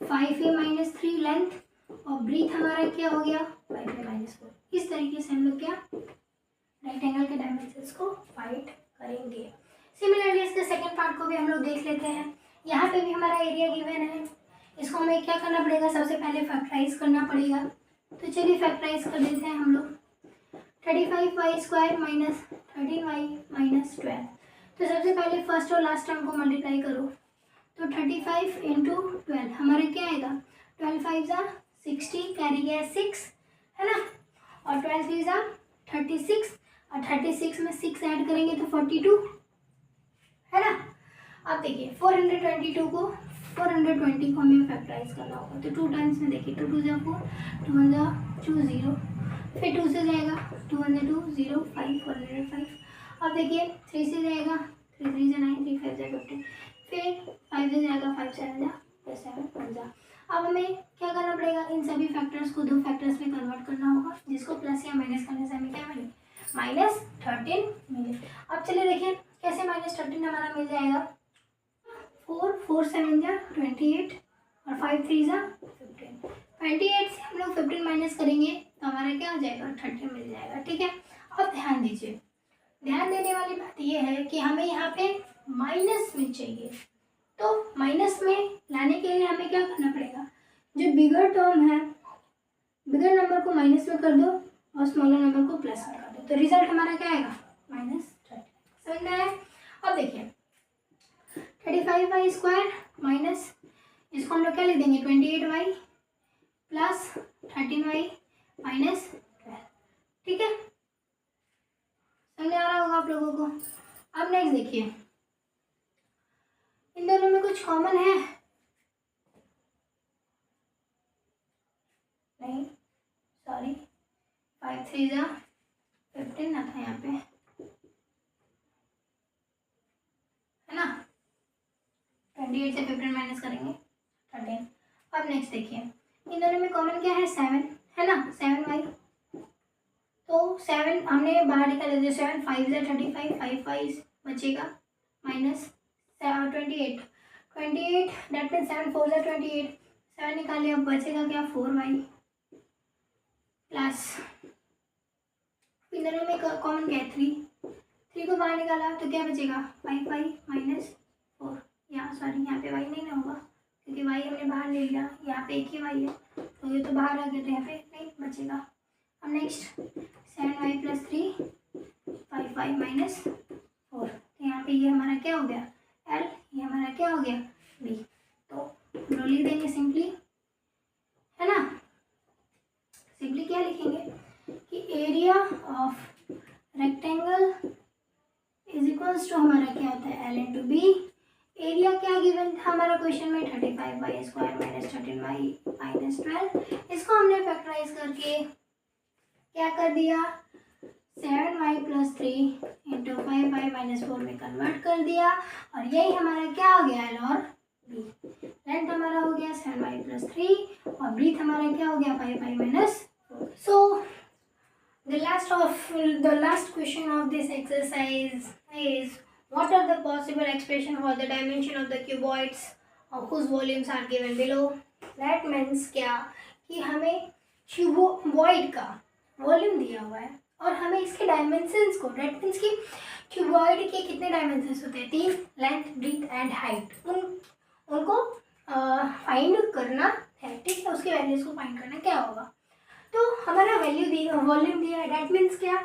A: 5a माइनस 3 लेंथ और ब्रीथ हमारा क्या हो गया 5a माइनस 4। इस तरीके से हम लोग क्या रेक्टेंगल के डायमेंशंस को फाइंड करेंगे। सिमिलरली इसके सेकंड पार्ट को भी हम लोग देख लेते हैं। यहाँ पे भी हमारा एरिया गिवन है, इसको हमें क्या करना पड़ेगा, सबसे पहले फैक्टराइज करना पड़ेगा। तो चलिए फैक्टराइज कर देते हैं हम लोग 35y square minus 13y minus 12। तो सबसे पहले फर्स्ट और लास्ट टर्म को मल्टीप्लाई करो तो 35 इंटू 12 हमारा क्या आएगा 12 5 जा 60 कैरी गया 6, है ना, और 12 3 जा 36 और 36 में 6 ऐड करेंगे तो 42, है ना। अब देखिए 420 को हमें फैक्टराइज करना होगा तो 2 टाइम्स में देखिए 2 2 जा 4 2 1 जा 2 0, फिर 2 से जाएगा 2 1 जा 2 0 5 405। अब देखिए 3 से जाएगा 3 3 जा 9 3 5 जा 15, फिर 5 से जाएगा 5 7 जा 7 1 जा। अब हमें क्या करना पड़ेगा, इन सभी फैक्टर्स को 2 फैक्टर्स में कन्वर्ट करना होगा जिसको प्लस या माइनस करने से हमें क्या मिले -13 मिले। अब चलिए देखिए कैसे -13 हमारा मिल जाएगा 4 4 7 जा 28 और 5 3 जा 15। 28 से हम लोग 15 माइनस करेंगे तो हमारा क्या हो जाएगा 30 मिल जाएगा, ठीक है। अब ध्यान दीजिए, ध्यान देने वाली बात यह है कि हमें यहाँ पे माइनस में चाहिए तो माइनस में लाने के लिए हमें क्या करना पड़ेगा, जो बिगर टर्म है बिगर नंबर को माइनस में कर दो और स्मॉलर नंबर को प्लस में कर दो तो रिजल्ट हमारा क्या आएगा -30। समझ में आया। अब देखिए 35y स्क्वायर माइनस इसको हम लोग क्या लिख देंगे 28y प्लस 13y माइनस 12, ठीक है। समझ आ रहा होगा आप लोगों को। अब नेक्स्ट देखिए इन दोनों में कुछ कॉमन है नहीं, सॉरी 5 3 जा 15 ना था यहाँ पे, है ना, 28 से 15 माइनस करेंगे 13। अब नेक्स्ट देखिए इन दोनों में कॉमन क्या है 7, है ना, 7y। तो 7 हमने बाहर निकाल दिया 7 5 जा 35 5 5 बचेगा माइनस 28 दैट मीन 7 4 जा 28 7 निकाले, अब बचेगा क्या 4y प्लस इन दोनों में कॉमन क्या है 3 को बाहर निकाला तो क्या बचेगा 5y माइनस 4। यहाँ सॉरी यहाँ पे y नहीं ना होगा क्योंकि y हमने बाहर ले लिया, यहाँ पे एक ही y है तो ये तो बाहर आ गया तो यहाँ पे नहीं बचेगा। अब next 7y plus 3 5y minus 4 तो यहाँ पे ये हमारा क्या हो गया L, ये हमारा क्या हो गया B। तो हम लोग लिख देंगे सिंपली, है ना, सिंपली क्या लिखेंगे कि area of rectangle is equals to हमारा क्या होता है L इंटू बी। एरिया क्या गिवन था हमारा क्वेश्चन में 35y square minus 13y minus 12। इसको हमने फैक्टराइज करके क्या कर दिया 7y plus 3 into 5y minus 4 में कन्वर्ट कर दिया और यही हमारा क्या हो गया L और B। लेंथ हमारा हो गया 7y प्लस 3 और ब्रीथ हमारा क्या हो गया 5y minus 4। So the last question of this exercise is what are the possible expression for the dimension of the cuboids whose volumes are given below. That means क्या कि हमें cuboid का volume दिया हुआ है और हमें इसके डायमेंशंस को, दैट मीन्स कि क्यूबॉइड के कितने डायमेंशंस होते हैं, 3, लेंथ, ब्रीथ एंड हाइट, उनको फाइंड करना है, ठीक है। उसके वैल्यूज को फाइंड करना क्या होगा, तो हमारा वॉल्यूम दिया है, दैट मीन्स क्या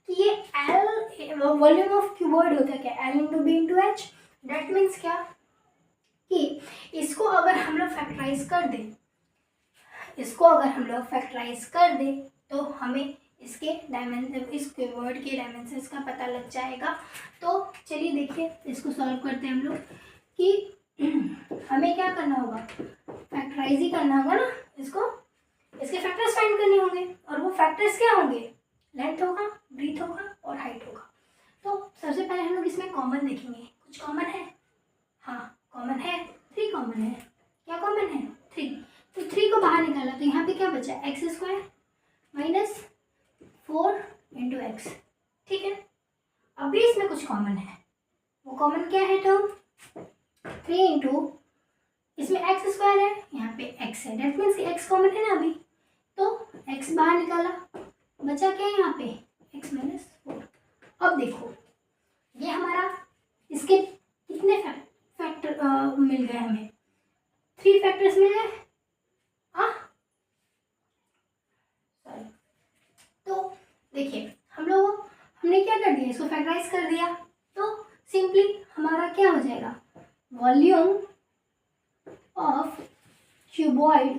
A: कि ये एल वॉल्यूम ऑफ क्यूबॉइड होता है क्या, l into b into h. That means क्या कि इसको अगर हम लोग फैक्टराइज कर दें, तो हमें इसके डायमेंशन, इस क्यूबॉइड के डायमेंशंस का पता लग जाएगा। तो चलिए देखिए इसको सॉल्व करते हैं हम लोग कि हमें क्या करना होगा, फैक्टराइज ही करना होगा ना इसको, इसके फैक्टर्स फाइंड करने होंगे और वो फैक्टर्स क्या होंगे, लेंथ होगा, ब्रीथ होगा और हाइट होगा। तो सबसे पहले हम लोग इसमें कॉमन देखेंगे, कुछ कॉमन है, हाँ कॉमन है, 3 कॉमन है। क्या कॉमन है, 3। तो 3 को बाहर निकाला तो यहाँ पे क्या बचा, x² माइनस 4 इंटू एक्स, ठीक है। अभी इसमें कुछ कॉमन है, वो कॉमन क्या है, तो 3 इंटू, इसमें x² है, यहाँ पे x है, डेट मीन्स x कॉमन है ना अभी, तो x बाहर निकाला, बचा क्या है यहाँ पे, x माइनस 4। अब देखो ये हमारा, इसके कितने फैक्टर मिल गए हमें, 3 फैक्टर्स मिल गए, सॉरी। तो देखिए हमने क्या कर दिया, इसको फैक्टराइज कर दिया, तो सिंपली हमारा क्या हो जाएगा, वॉल्यूम ऑफ क्यूबॉइड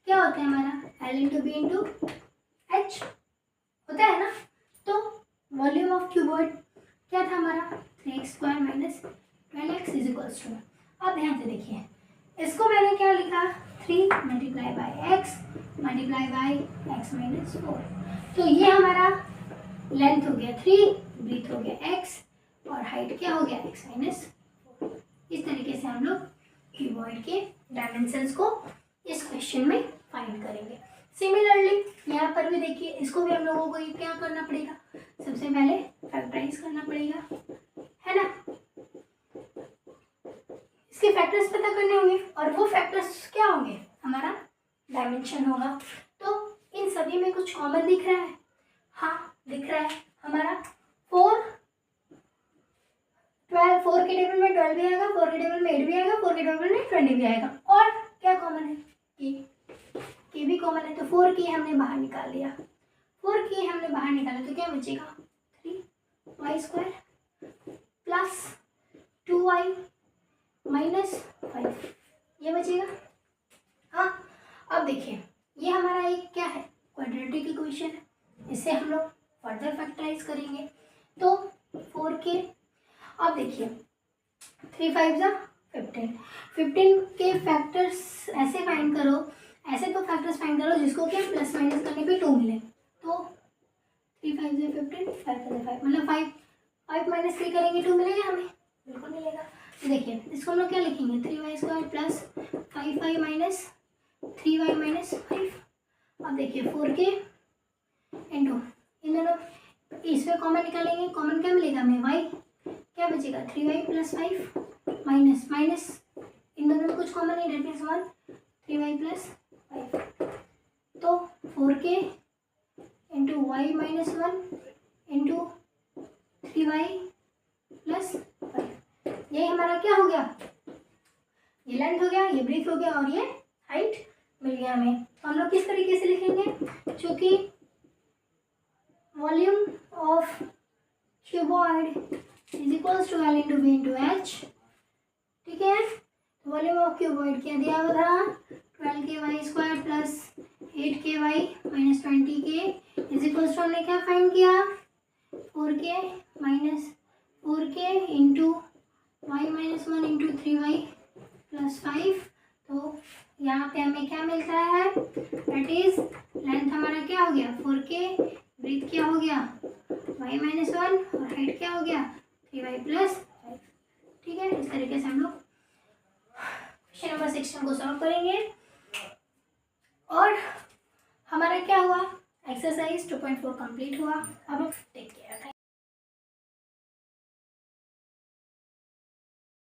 A: क्या होता है हमारा, l into b into h होता है ना। तो वॉल्यूम ऑफ क्यूबॉइड क्या था हमारा, 3x² minus 12x is equals to, अब ध्यान से देखिए इसको मैंने क्या लिखा, 3 multiply by x multiply by x minus 4। तो ये हमारा लेंथ हो गया 3, ब्रीथ हो गया x और हाइट क्या हो गया, x माइनस 4। इस तरीके से हम लोग क्यूबॉइड के डायमेंशंस को इस क्वेश्चन में फाइंड करेंगे। सिमिलरली यहाँ पर भी देखिए, इसको भी हम लोगों को क्या करना पड़ेगा, सबसे पहले फैक्टराइज करना पड़ेगा, है ना। इसके फैक्टर्स पता करने होंगे और वो फैक्टर्स क्या होंगे, हमारा डायमेंशन होगा। तो इन सभी में कुछ कॉमन दिख रहा है, हाँ दिख रहा है हमारा 4 के टेबल में 12 भी आएगा, 4 के टेबल में 8 भी आएगा, 4 के टेबल में 20 भी आएगा। और क्या कॉमन है, के भी कॉमन है, तो 4k हमने बाहर निकाल लिया, 4k हमने बाहर निकाला तो क्या बचेगा, 3y² प्लस 2y माइनस 5, ये बचेगा। हाँ अब देखिए ये हमारा एक क्या है, क्वाड्रेटिक इक्वेशन है, इससे हम लोग फर्दर फैक्टराइज करेंगे। तो 4k, अब देखिए 3 5 15 के फैक्टर्स ऐसे फाइंड करो, ऐसे तो फैक्टर्स फाइंड करो जिसको क्या प्लस माइनस करने पे 2 मिले। तो 3 5 15 5 5 मतलब 5 माइनस 3 करेंगे 2 मिलेगा हमें, बिल्कुल मिलेगा। तो देखिए इसको हम लोग क्या लिखेंगे, 3y² plus 5y minus 3y minus 5। अब देखिए 4k इंटू, इन दोनों इसमें कॉमन निकालेंगे, कॉमन क्या मिलेगा हमें, y क्या बचेगा, 3y प्लस 5 माइनस माइनस, इन दोनों में कुछ कॉमन है, डेट मीन्स 1, 3y प्लस 5। तो 4k into y minus 1 into 3y plus 5, ये हमारा क्या हो गया, ये लेंथ हो गया, ये ब्रीथ हो गया और ये हाइट मिल गया हमें। तो हम लोग किस तरीके से लिखेंगे, चूंकि volume of cuboid is equals to l into b into h, ठीक है। वॉल्यूम ऑफ क्यूबॉइड क्या दिया हुआ था, 12k² plus 8ky minus 20k is equals to, हमने क्या फाइंड किया, 4k minus 4k into y minus 1 into 3y plus 5। तो यहाँ पे हमें क्या मिलता है, दैट इज लेंथ हमारा क्या हो गया 4k, ब्रीथ क्या हो गया y माइनस 1 और हाइट क्या हो गया 3y प्लस 5, ठीक है। इस तरीके से हम लोग क्वेश्चन नंबर 16 को सॉल्व करेंगे। और हमारा क्या हुआ, एक्सरसाइज 2.4 कंप्लीट हुआ। अब देखते